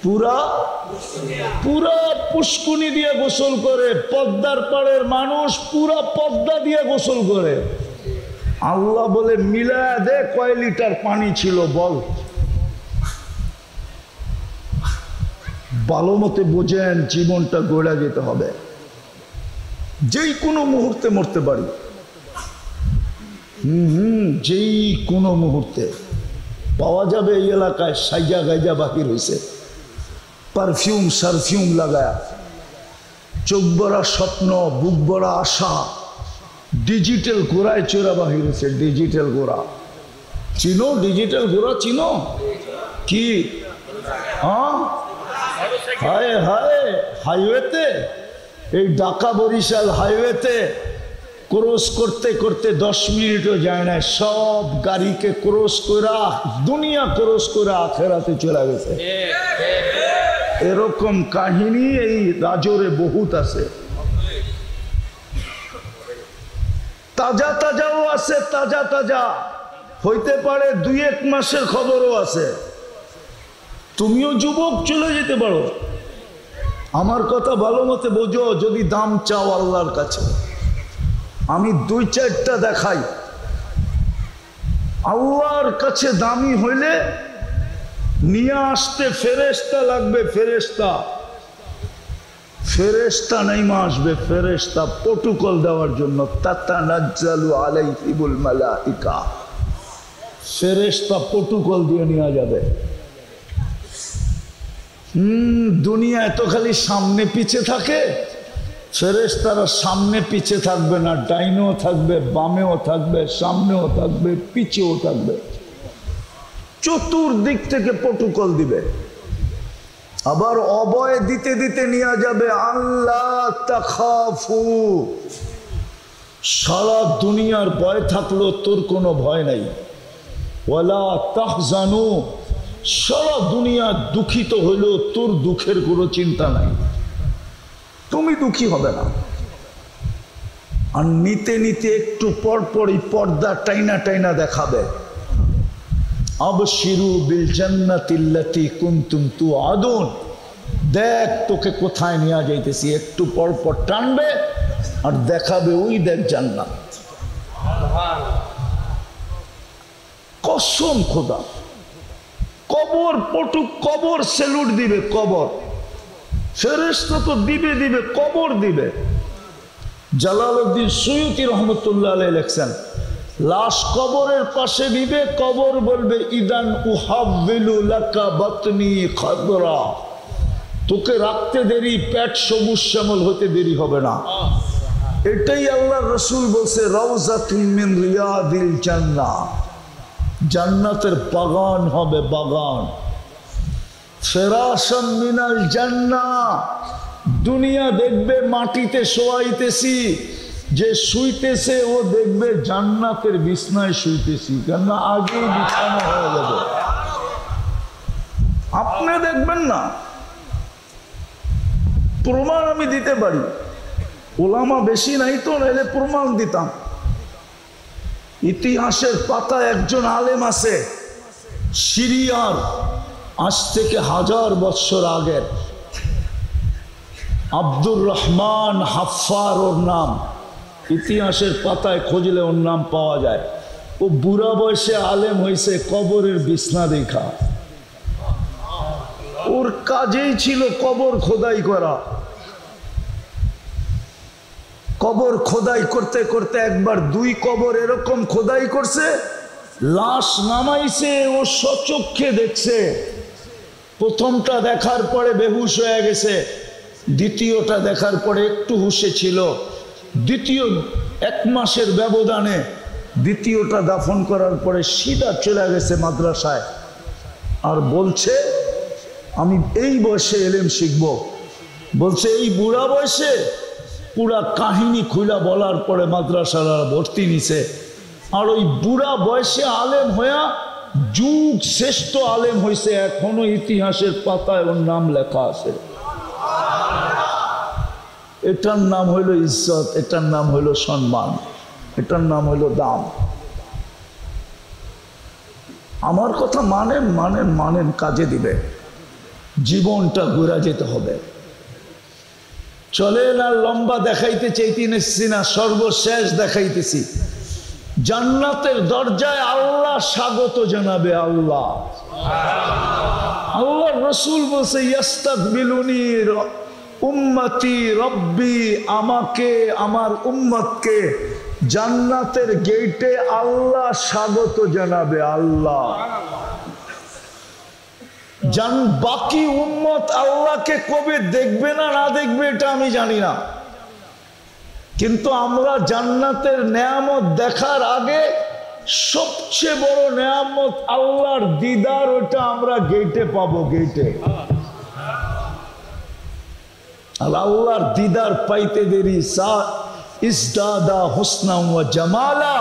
পুরা পুরা পুষ্কুনি দিয়ে গোসল করে। পদ্মার পাড়ের মানুষ পুরা পদ্মা দিয়ে গোসল করে। আল্লাহ বলে মিলায়া দে কয় লিটার পানি ছিল বল। ভালো মতে বোঝেন, জীবনটা গড়ে যেতে হবে। যেই কোনো মুহূর্তে মরতে পারি। যেই কোনো মুহূর্তে পাওয়া যাবে এই এলাকায় সাইজা গাইজা বাহির হয়েছে, পারফিউম সারফিউম লাগায়া, চোখ ভরা স্বপ্ন, বুক ভরা আশা, ডিজিটাল ঘোড়ায় চোরা বাহির হয়েছে। ডিজিটাল ঘোড়া চিনো? ডিজিটাল ঘোড়া চিনো? কি? হ্যাঁ, হায় হায়, হাইওয়েতে, এই ঢাকা বরিশাল হাইওয়েতে ক্রস করতে করতে 10 মিনিটও যায় না, সব গাড়িকে ক্রস করে দুনিয়া ক্রস করে আখেরাতে চলে গেছে। এরকম কাহিনী এই রাজরে বহুত আছে। তাজা তাজাও আছে, তাজা তাজা হইতে পারে 2-1 মাসের খবরও আছে। তুমিও যুবক চলে যেতে পারো। আমার কথা ভালো মতে বোঝো। যদি দাম চাও আল্লাহর কাছে, আমি 2-4টা দেখাই। আল্লাহর কাছে দামি হইলে নিয়ে আসতে ফেরেশতা লাগবে। ফেরেশতা, ফেরেশতা নাইমা আসবে। ফেরেশতা প্রটোকল দেওয়ার জন্য। তাতানাজ্জালু আলাইহিমুল মালাইকা। ফেরেশতা প্রটোকল দিয়ে নেওয়া যাবে। দুনিয়ায় তো খালি সামনে পিছে থাকে। ফেরেশতারা সামনে পিছে থাকবে না, ডাইনেও থাকবে, বামেও থাকবে, সামনেও থাকবে, পিছেও থাকবে। চতুর্দিক থেকে প্রটোকল দিবে। আবার অভয় দিতে দিতে নিয়ে যাবে। আল্লাহ তাখাফু, সারা দুনিয়ার ভয় থাকলো তোর কোনো ভয় নাই। ওয়ালা তাহজানু, সারা দুনিয়া দুঃখিত হইলো তোর দুঃখের কোনো চিন্তা নাই, তুমি দুঃখী হবে না। আর নিতে নিতে একটু পর পরই পর্দা টাইনা টাইনা দেখাবে। আবশিরু বিল জান্নাতিল্লাতী কুনতুম তুআদুন। দেখ তোকে কোথায় নিয়ে যাইতেছি। একটু পর পর টানবে আর দেখাবে, ওই দেখ জান্নাত। কসম খোদা। কবর পটুক, কবর সেলুট দিবে। কবর ফেরেশতা তো দিবে দিবে, কবর দিবে। জালালউদ্দিন সুয়ুতী রহমতুল্লাহ আলাইহি লেখছেন, লাশ কবরের পাশে দিবে, কবর বলবে ইদান উহাব্বিলু লাকা বাতনি খাদরা, তোকে রাখতে দেরি, পেট সবুজ শ্যামল হতে দেরি হবে না। এটাই আল্লাহর রাসূল বলছে রাউযাতুম মিন রিয়াদিল জান্নাহ, জান্নাতের বাগান হবে, বাগান। ফিরাশাম মিনাল জান্নাহ, দুনিয়া দেখবে মাটিতে শোয়াইতেছি, যে শুইতেছে ও দেখবে জান্নাতের বিছনায় শুইতেছি, কেন আগে বিছানা হয়ে যাবে। আপনি দেখবেন না, প্রমাণ আমি দিতে পারি, ওলামা বেশি নাই তো, নাইলে প্রমাণ দিতাম। ইতিহাসের পাতায় একজন আলেম আছে, সিরিয়ার, আজ থেকে 1000 বছর আগের, আব্দুর রহমান হাফফার ওর নাম, ইতিহাসের পাতায় খুঁজলে ওর নাম পাওয়া যায়। ও বুড়া বয়সে আলেম হয়েছে কবরের বিছনা দেখা। ওর কাজেই ছিল কবর খোদাই করা। কবর খোদাই করতে করতে একবার 2 কবর এরকম খোদাই করছে, লাশ নামাইছে, ও সচক্ষে দেখছে। প্রথমটা দেখার পরে বেহুশ হয়ে গেছে, দ্বিতীয়টা দেখার পরে একটু হুশে ছিল, দ্বিতীয় 1 মাসের ব্যবধানে দ্বিতীয়টা দাফন করার পরে সিধা চলে গেছে মাদ্রাসায়। আর বলছে আমি এই বয়সে এলেম শিখব। বলছে এই বুড়া বয়সে পুরা কাহিনী খুলা বলার পরে মাদ্রাসার ভর্তি নিছে। আর ওই বুড়া বয়সে আলেম হইয়া যুগ শ্রেষ্ঠ আলেম হয়েছে, এখনো ইতিহাসের পাতায় ওর নাম লেখা আছে। এটার নাম হইল ইজ্জত, এটার নাম হইল সম্মান, এটার নাম হইল দাম। আমার কথা মানেন মানেন মানেন, কাজে দিবে, জীবনটা ঘুরে যেতে হবে। চলে না, লম্বা দেখাইতে চাইতেছি না, সর্বশেষ দেখাইতেছি। জান্নাতের দরজায় আল্লাহ স্বাগত জানাবে। আল্লাহ রাসূল বলছে ইস্তাকবিলুনি উম্মতি রব্বি, আমাকে আমার উম্মতকে জান্নাতের গেটে আল্লাহ স্বাগত জানাবে। আল্লাহ বাকি উম্মত আল্লাহকে কবে দেখবে না না দেখবে এটা আমি জানি না, কিন্তু আমরা জান্নাতের নেয়ামত দেখার আগে সবচেয়ে বড় নেয়ামত আল্লাহর দিদার, ওটা আমরা গেটে পাবো, গেটে। আর আল্লাহর দিদার পাইতে দেরি, ইসদাদা হুসনা ওয়া জামালা,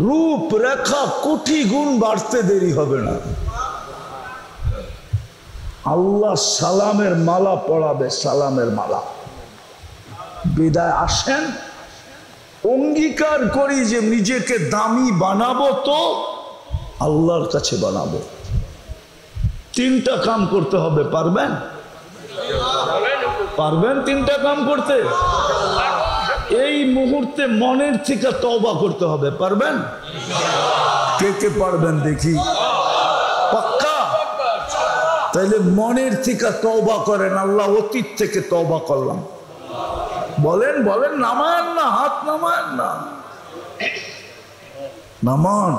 রূপ রেখা কোটি গুণ বাড়তে দেরি হবে না। আল্লাহ সালামের মালা পড়াবে, সালামের মালা। বিদায় আসেন, অঙ্গীকার করি যে নিজেকে দামি বানাবো, তো আল্লাহর কাছে বানাবো। 3টা কাম করতে হবে, পারবেন? পারবেন 3টা কাম করতে? এই মুহূর্তে মনের থেকে তওবা করতে হবে, পারবেন? কে কে পারবেন দেখি? পাক্কা? তাইলে মনের থেকে তওবা করেন। আল্লাহ অতীত থেকে তওবা করলাম, বলেন বলেন, নামান না, হাত নামান না, নামান,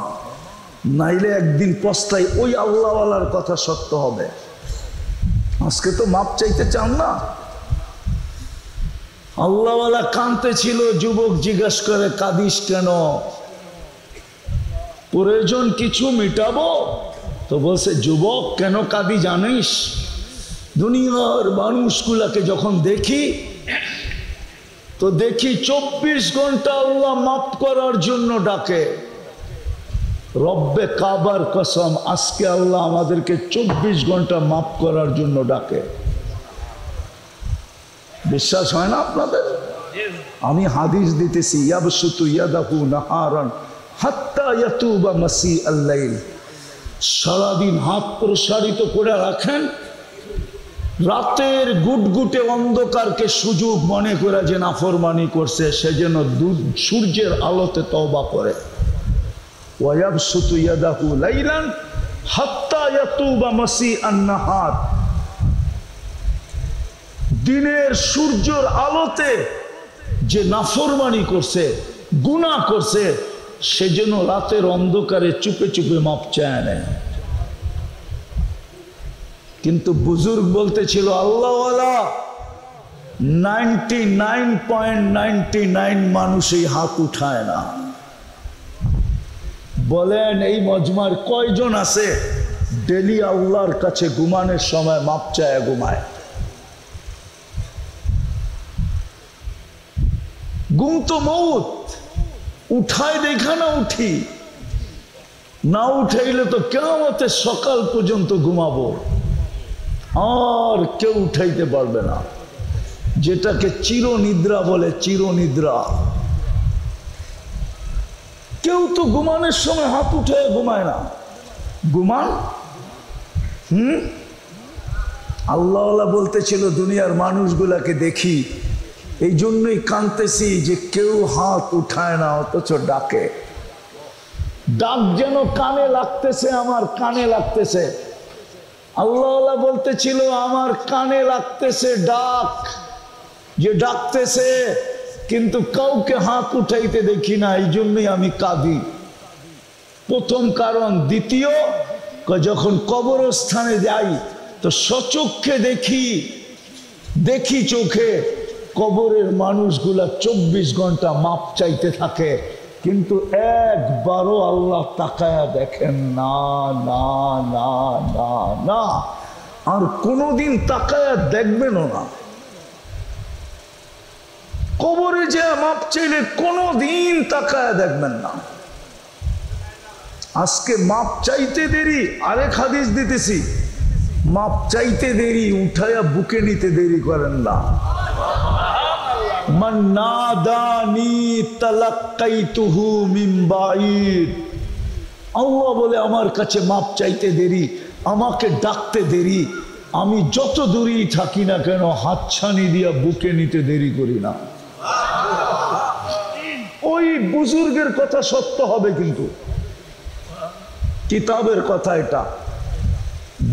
নাইলে একদিন পস্তাই। ওই আল্লাহওয়ালার কথা সত্য হবে। আজকে তো মাপ চাইতে চান না। আল্লাহওয়ালা কাঁদতে ছিল, যুবক জিজ্ঞাসা করে কাঁদিস কেন? প্রয়োজন কিছু মিটাবো? তো বলছে যুবক কেন কাঁদি জানিস? দুনিয়ার মানুষগুলাকে যখন দেখি তো দেখি 24 ঘন্টা আল্লাহ মাফ করার জন্য ডাকে। রব্বে কাবার কসম, আজকে আল্লাহ আমাদেরকে 24 ঘন্টা মাফ করার জন্য ডাকে। বিশ্বাস হয় না আপনাদের? আমি হাদিস দিতেছি, ইয়াবসুতু ইয়াদাহু নাহারান হাত্তা ইয়াতুবা মাসিআল লাইল। সারাদিন হাত প্রসারিত করে রাখেন, রাতের গুটগুটে অন্ধকারকে সুযোগ মনে করে যে নাফরমানি করছে, সে যেন সূর্যের আলোতে তওবা করে। ওয়ায়াবসুতু ইয়াদাহু লাইলান হাত্তা ইয়াতুবা মাসিআন নাহার। দিনের সূর্যের আলোতে যে নাফরমানি করছে, গুনাহ করছে, সেজন্য রাতের অন্ধকারে চুপে চুপে মাপ চায় নেয়। কিন্তু বুজুর্গ বলতেছিল আল্লাহওয়ালা 99.99 মানুষ এই হাত উঠায় না। বলেন এই মজমার কয়জন আছে ডেলি আল্লাহর কাছে ঘুমানোর সময় মাপ চায় ঘুমায়? ঘুম তো মৌত, উঠায় দেখা না উঠি, না উঠাইলে তো কিয়ামতের সকাল পর্যন্ত ঘুমাবো, আর কেউ উঠাইতে পারবে না। যেটাকে চিরনিদ্রা বলে, চিরনিদ্রা। কেউ তো ঘুমানোর সময় হাত উঠে ঘুমায় না। ঘুমান। আল্লাহ বলতেছিল দুনিয়ার মানুষগুলাকে দেখি, এই জন্যই কাঁদতেছি যে কেউ হাত উঠায় না, অথচ ডাকে। ডাক যেন কানে লাগতেছে, আমার কানে লাগতেছে। আল্লাহ বলতেছিল আমার কানে লাগতেছে ডাক, যে ডাকতেছে, কিন্তু কাউকে হাত উঠাইতে দেখি না, এই জন্যই আমি কাঁদি। প্রথম কারণ। দ্বিতীয়, যখন কবরস্থানে যাই তো সচক্ষে দেখি চোখে কবরের মানুষগুলা 24 ঘন্টা মাপ চাইতে থাকে, কিন্তু একবারও আল্লাহ তাকায়া দেখেন না, না, না, না, না, আর কোনোদিন তাকায়া দেখবেনও না। কবরে যে মাপ চাইলে কোনোদিন তাকায়া দেখবেন না। আজকে মাপ চাইতে দেরি, আরেক হাদিস দিতেছি, মাপ চাইতে দেরি, উঠায়া বুকে নিতে দেরি করেন না। মান নাদানি তালাক্কাইতুহু মিন বাঈদ। আল্লাহ বলে আমার কাছে মাপ চাইতে দেরি, আমাকে ডাকতে দেরি, আমি যত দূরেই থাকি না কেন হাতছানি দিয়া বুকে নিতে দেরি করি না। ওই বুজুর্গের কথা সত্য হবে, কিন্তু কিতাবের কথা এটা।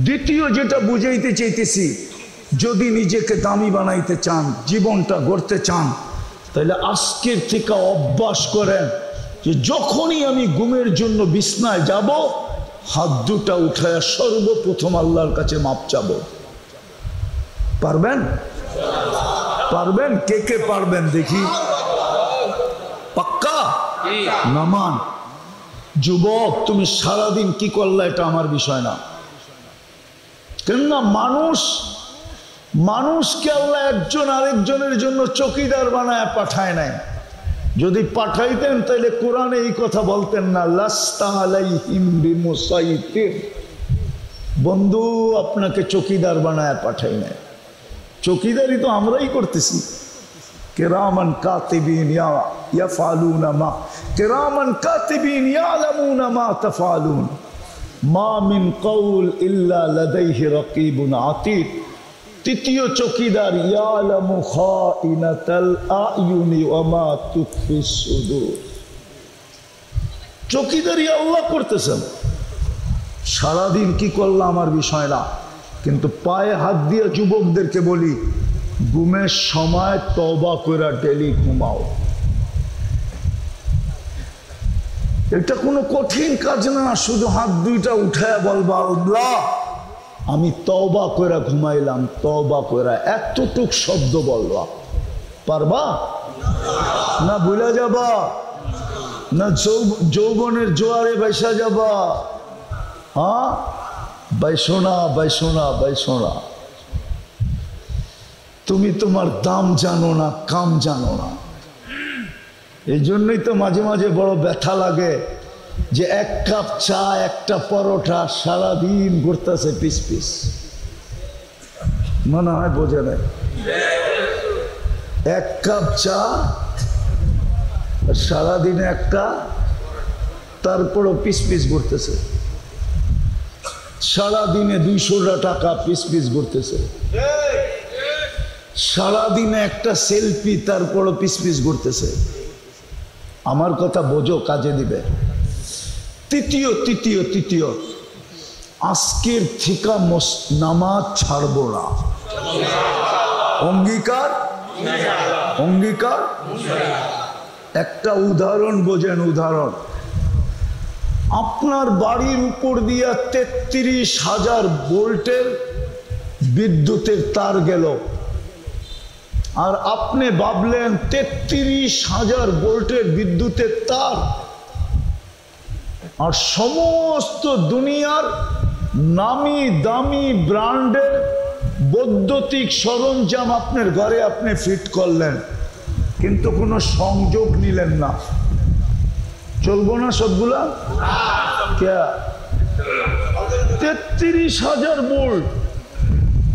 দ্বিতীয় যেটা বুঝাইতে চাইতেছি, যদি নিজেকে দামি বানাইতে চান, জীবনটা গড়তে চান, তাহলে আজকের থেকে অভ্যাস করেন যে যখনই আমি ঘুমের জন্য বিছনায় যাব, হাত দুটা উঠায়া সর্বপ্রথম আল্লাহর কাছে মাপ চাবো। পারবেন? পারবেন? কে কে পারবেন দেখি? পাক্কা? নামান। যুবক, তুমি সারাদিন কি করলা এটা আমার বিষয় না। কেননা মানুষকে আল্লাহ একজন আরেকজনের জন্য চৌকিদার বানায় পাঠায় নাই। যদি পাঠাইতেন তাহলে কোরআনে এই কথা বলতেন না, লাস্তা আলাইহিম বিমুসাইতির। বন্ধু, আপনাকে চৌকিদার বানায় পাঠাই নাই। চৌকিদারি তো আমরাই করতেছি। কিরামান কাতিবিন ইয়াফআলুনা মা, কিরামান কাতিবিন ইয়ালামুনা মা তাফআলুন, মা মিন কওল ইল্লা লাদাইহি রাকিবুন আতীদ। তৃতীয় চৌকিদার, ইয়ালামু খাইনাতাল আয়ুনি ওয়া মা তুখফিস সুদূর। চৌকিদারি আল্লাহ করতেছেন। সারাদিন কি করলাম আমার বিষয় না, কিন্তু পায়ে হাত দিয়ে যুবকদেরকে বলি, ঘুমের সময় তওবা কইরা ডেলি ঘুমাও। এটা কোনো কঠিন কাজ না, শুধু হাত দুইটা উঠায় বলবা, আল্লাহ আমি তওবা কইরা ঘুমাইলাম, তওবা কইরা, এতটুক শব্দ বলবা। পারবা না? ভুলে যাবা না? যৌবনের জোয়ারে বাইসা যাবা? হ্যাঁ, বাইসোনা, বাইসোনা, বাইসোনা। তুমি তোমার দাম জানো না, কাম জানো না। এই জন্যই তো মাঝে মাঝে বড় ব্যথা লাগে যে এক কাপ চা, একটা পরোটা সারাদিন ঘুরতেছে পিস পিস। মনে হয় বোঝে না। এক কাপ চা সারাদিনে একটা, তারপরও পিস পিস ঘুরতেছে। সারাদিনে 200 টাকা পিস পিস ঘুরতেছে। সারাদিনে একটা সেলফি, তারপরও পিস পিস ঘুরতেছে। আমার কথা বোঝো, কাজে দিবে। তৃতীয় আজকের থেকে নামাজ ছাড়বো না। অঙ্গীকার? অঙ্গীকার। একটা উদাহরণ বোঝেন, উদাহরণ। আপনার বাড়ির উপর দিয়া 33,000 ভোল্টের বিদ্যুতের তার গেল, আর আপনি ভাবলেন 33,000 ভোল্টের বিদ্যুতের তার আর সমস্ত দুনিয়ার নামি দামি ব্র্যান্ডের বৈদ্যুতিক সরঞ্জাম আপনার ঘরে আপনি ফিট করলেন, কিন্তু কোনো সংযোগ নিলেন না। চলবো না সবগুলা? 33,000 ভোল্ট।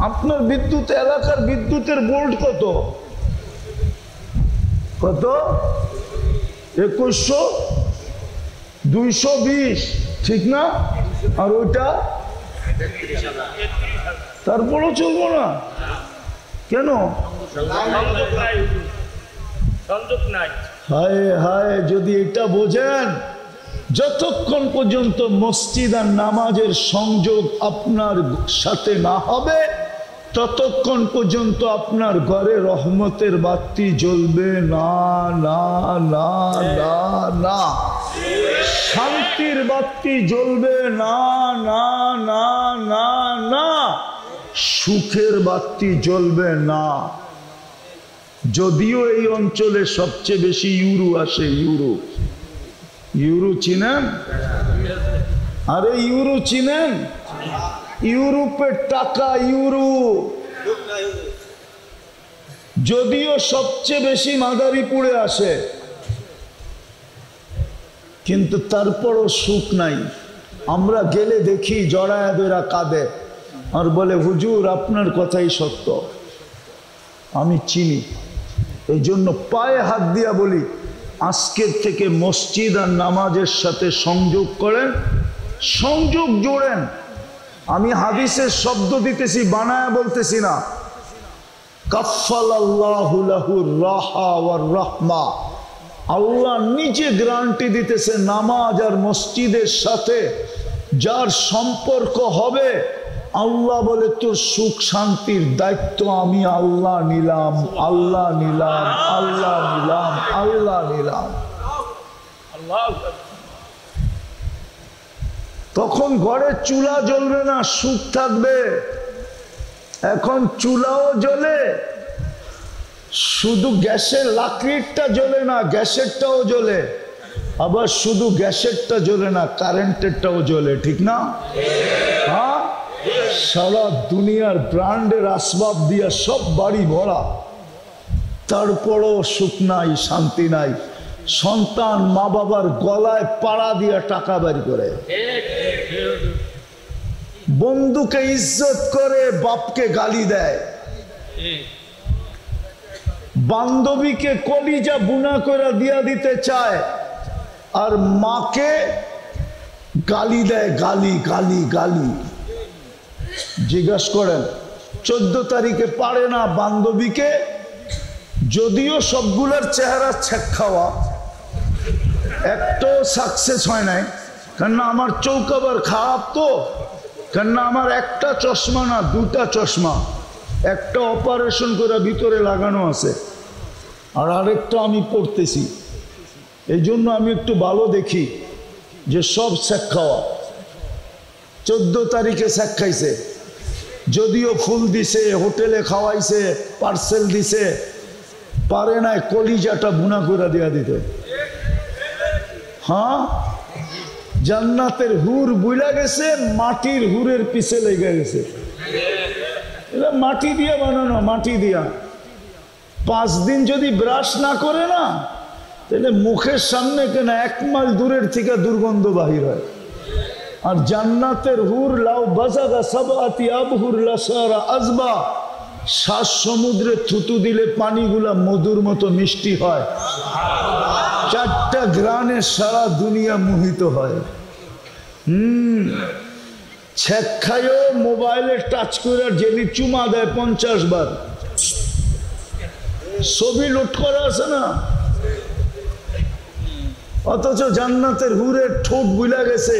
আপনার বিদ্যুৎ এলাকার বিদ্যুতের ভোল্ট কত? কত? 2100, 220, ঠিক না? আর ওইটা তারপরও চলবো না কেন? হায় হায়, যদি এটা বোঝেন, যতক্ষণ পর্যন্ত মসজিদ আর নামাজের সংযোগ আপনার সাথে না হবে ততক্ষণ পর্যন্ত আপনার ঘরে রহমতের বাতি জ্বলবে না, না না না না। শান্তির বাতি জ্বলবে না, না না না না। সুখের বাতি জ্বলবে না। যদিও এই অঞ্চলে সবচেয়ে বেশি ইউরো আসে। ইউরো চিনেন? আরে ইউরো চিনেন? ইউরোপের টাকা ইউরো। যদিও সবচেয়ে বেশি মাদারীপুরে আসে, কিন্তু তারপরও সুখ নাই। আমরা গেলে দেখি জড়ায় বেড়া কাঁদে আর বলে, হুজুর আপনার কথাই সত্য, আমি চিনি। এই জন্য পায়ে হাত দিয়া বলি, আজকের থেকে মসজিদ আর নামাজের সাথে সংযোগ করেন, সংযোগ জোড়েন। আমি হাদিসের শব্দ দিতেছি, বানায়া বলতেছি না। কাফফালাল্লাহু লাহুর রাহা ওয়ার রাহমা। আল্লাহ নিজে গ্যারান্টি দিতেছে, নামাজ আর মসজিদের সাথে যার সম্পর্ক হবে, আল্লাহ বলে তোর সুখ শান্তির দায়িত্ব আমি আল্লাহ নিলাম, আল্লাহ নিলাম, আল্লাহ নিলাম, আল্লাহ নিলাম। তখন ঘরে চুলা জ্বলবে না, সুখ থাকবে। এখন চুলাও জ্বলে, শুধু গ্যাসের লাকড়িটা জ্বলে না, গ্যাসেরটাও জ্বলে। আবার শুধু গ্যাসেরটা জ্বলে না, কারেন্টেরটাও জ্বলে, ঠিক না? হ্যাঁ, সারা দুনিয়ার ব্র্যান্ডের আসবাব দিয়া সব বাড়ি ভরা, তারপরও সুখ নাই, শান্তি নাই। সন্তান মা বাবার গলায় পাড়া দিয়া টাকা বের করে, বন্ধুকে ইজ্জত করে বাপকে গালি দেয়, বান্ধবীকে কলিজা বুনা করে দিয়া দিতে চায়, আর মাকে গালি দেয়, গালি গালি গালি। জিজ্ঞাসা করেন, 14 তারিখে পারে না বান্ধবীকে, যদিও সবগুলোর চেহারা ছেক খাওয়া, একটাও সাকসেস হয় নাই। কেননা আমার চৌকাবার খারাপ তো, কেননা আমার একটা চশমা না, 2টা চশমা, একটা অপারেশন করে ভিতরে লাগানো আছে, আর আরেকটা আমি পড়তেছি। এই জন্য আমি একটু ভালো দেখি যে সব ছেক খাওয়া। 14 তারিখে ছেক খাইছে, যদিও ফুল দিছে, হোটেলে খাওয়াইছে, পার্সেল দিছে, পারে নাই কলিজাটা বুনা করে দিয়া দিতে। হ্যাঁ, জান্নাতের হুর বুইলা গেছে, মাটির হুরের পিছে লেগে গেছে। এটা মাটি দিয়া বানানো, মাটি দিয়া। 5 দিন যদি ব্রাশ না করে না, তাহলে মুখের সামনে কেনা 1 মাইল দূরের থেকে দুর্গন্ধ বাহির হয়। আর জান্নাতের হুর লাউ বাজাগা সাবাতি আবহুর লাসারা আজবা, 7 সমুদ্রে থুতু দিলে পানিগুলা মধুর মতো মিষ্টি হয়। 4টা গ্রানে সারা দুনিয়া মোহিত হয়। ছেক খাইও মোবাইলে টাচ করে জেলি চুমা দেয় 50 বার, ছবি লোড করা আছে না। অথচ জান্নাতের হুরের ঠোঁট বুইলা গেছে,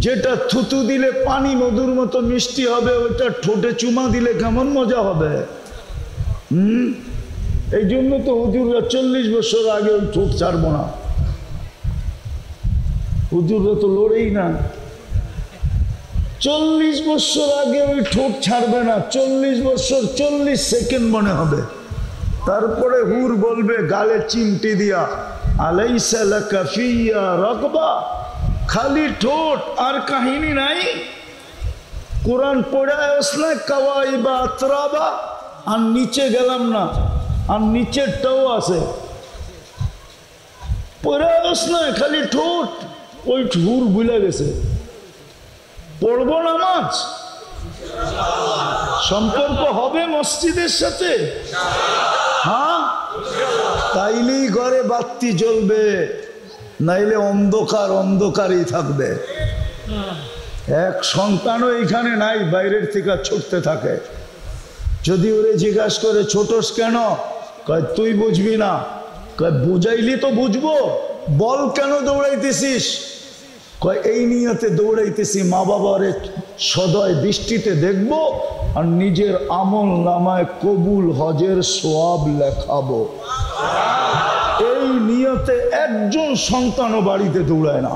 যেটা থুতু দিলে পানি মধুর মতো মিষ্টি হবে, ওইটা ঠোঁটে চুমা দিলে কেমন মজা হবে। এই জন্য তো হুজুররা 40 বছর আগে ওই ঠোঁট ছাড়বো না। হুজুররা তো লড়েই না। 40 বছর আগে ওই ঠোঁট ছাড়বে না, 40 বছর 40 সেকেন্ড মনে হবে। তারপরে হুর বলবে গালে চিমটি দিয়া, আলাইসা লাকা ফিয়া রাগবা। খালি ঠোঁট, আর কাহিনী নাই। কোরআন পড়ে আসলে কাওয়াইবা আতরাবা, আর নিচে গেলাম না, আর নিচেরটাও আছে। পড়ে আসলে খালি ঠোঁট, ওই হুর ভুলে গেছে। পড়বো নামাজ, সম্পর্ক হবে মসজিদের সাথে। হ্যাঁ, তাইলেই ঘরে বাতি জ্বলবে, নাইলে অন্ধকার অন্ধকারই থাকবে। এক সন্তানও এখানে নাই, বাইরের থেকে ছুটতে থাকে। যদি ওরে জিজ্ঞাসা করে ছোটস কেন, কয় তুই বুঝবি না। কয় বুঝাইলি তো বুঝবো, বল কেন দৌড়াইতেছিস। কয় এই নিয়তে দৌড়াইতেছি মা বাবারে সদয় দৃষ্টিতে দেখবো, আর নিজের আমল নামায় কবুল হজের সোয়াব লেখাবো। এই নিয়তে একজন সন্তানও বাড়িতে দৌড়ায় না,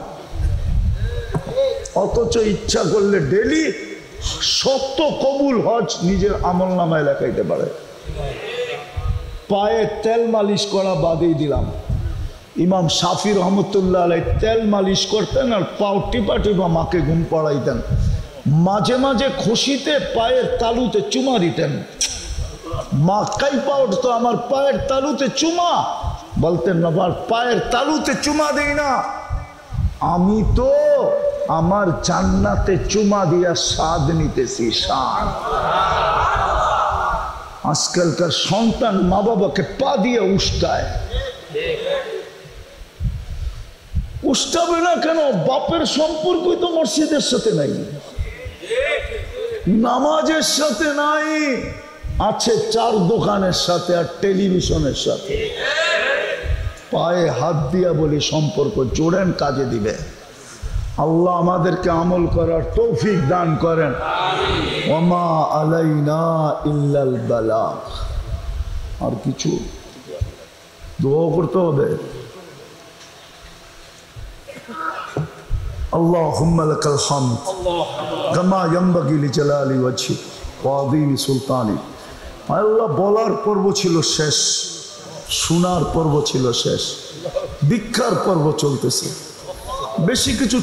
অথচ ইচ্ছা করলে ডেলি সত্য কবুল হজ নিজের আমল নামায় লেখাইতে পারে। পায়ে তেল মালিশ করা বাদেই দিলাম। ইমাম শাফি রহমতুল্লাহ আলাই তেল মালিশ করতেন আর পাও টিপা টিপা মাকে ঘুম পড়াইতেন। মাঝে মাঝে খুশিতে পায়ের তালুতে চুমা দিতেন। মা কাইপা উঠতো, আমার পায়ের তালুতে চুমা। বলতেন না, পায়ের তালুতে চুমা দেই না, আমি তো আমার জান্নাতে চুমা দিয়া স্বাদ নিতেছি। স্বাদ। আজকালকার সন্তান মা বাবাকে পা দিয়ে উষ্টায়। উষ্টাবে না কেন? বাপের সম্পর্কই তো মসজিদের সাথে নাই, নামাজের সাথে নাই, আছে চার দোকানের সাথে আর টেলিভিশনের সাথে। পায়ে হাত দিয়া বলি সম্পর্ক জোড়েন, কাজে দিবে। আল্লাহ আমাদেরকে আমল করার তৌফিক দান করেন। ওমা আলাইনা ইল্লাল বালাগ। আর কিছু দোয়া করতে হবে। আল্লাহুম্মা লাকাল হামদ কামা ইয়ানবাগি লিজালালি ওয়াজহি ওয়া আযীমি সুলতানি। আল্লাহ, বলার পর্ব ছিল শেষ, শোনার পর্ব ছিল শেষ, ভিক্ষার পর্ব চলতেছে। বেশি কিছু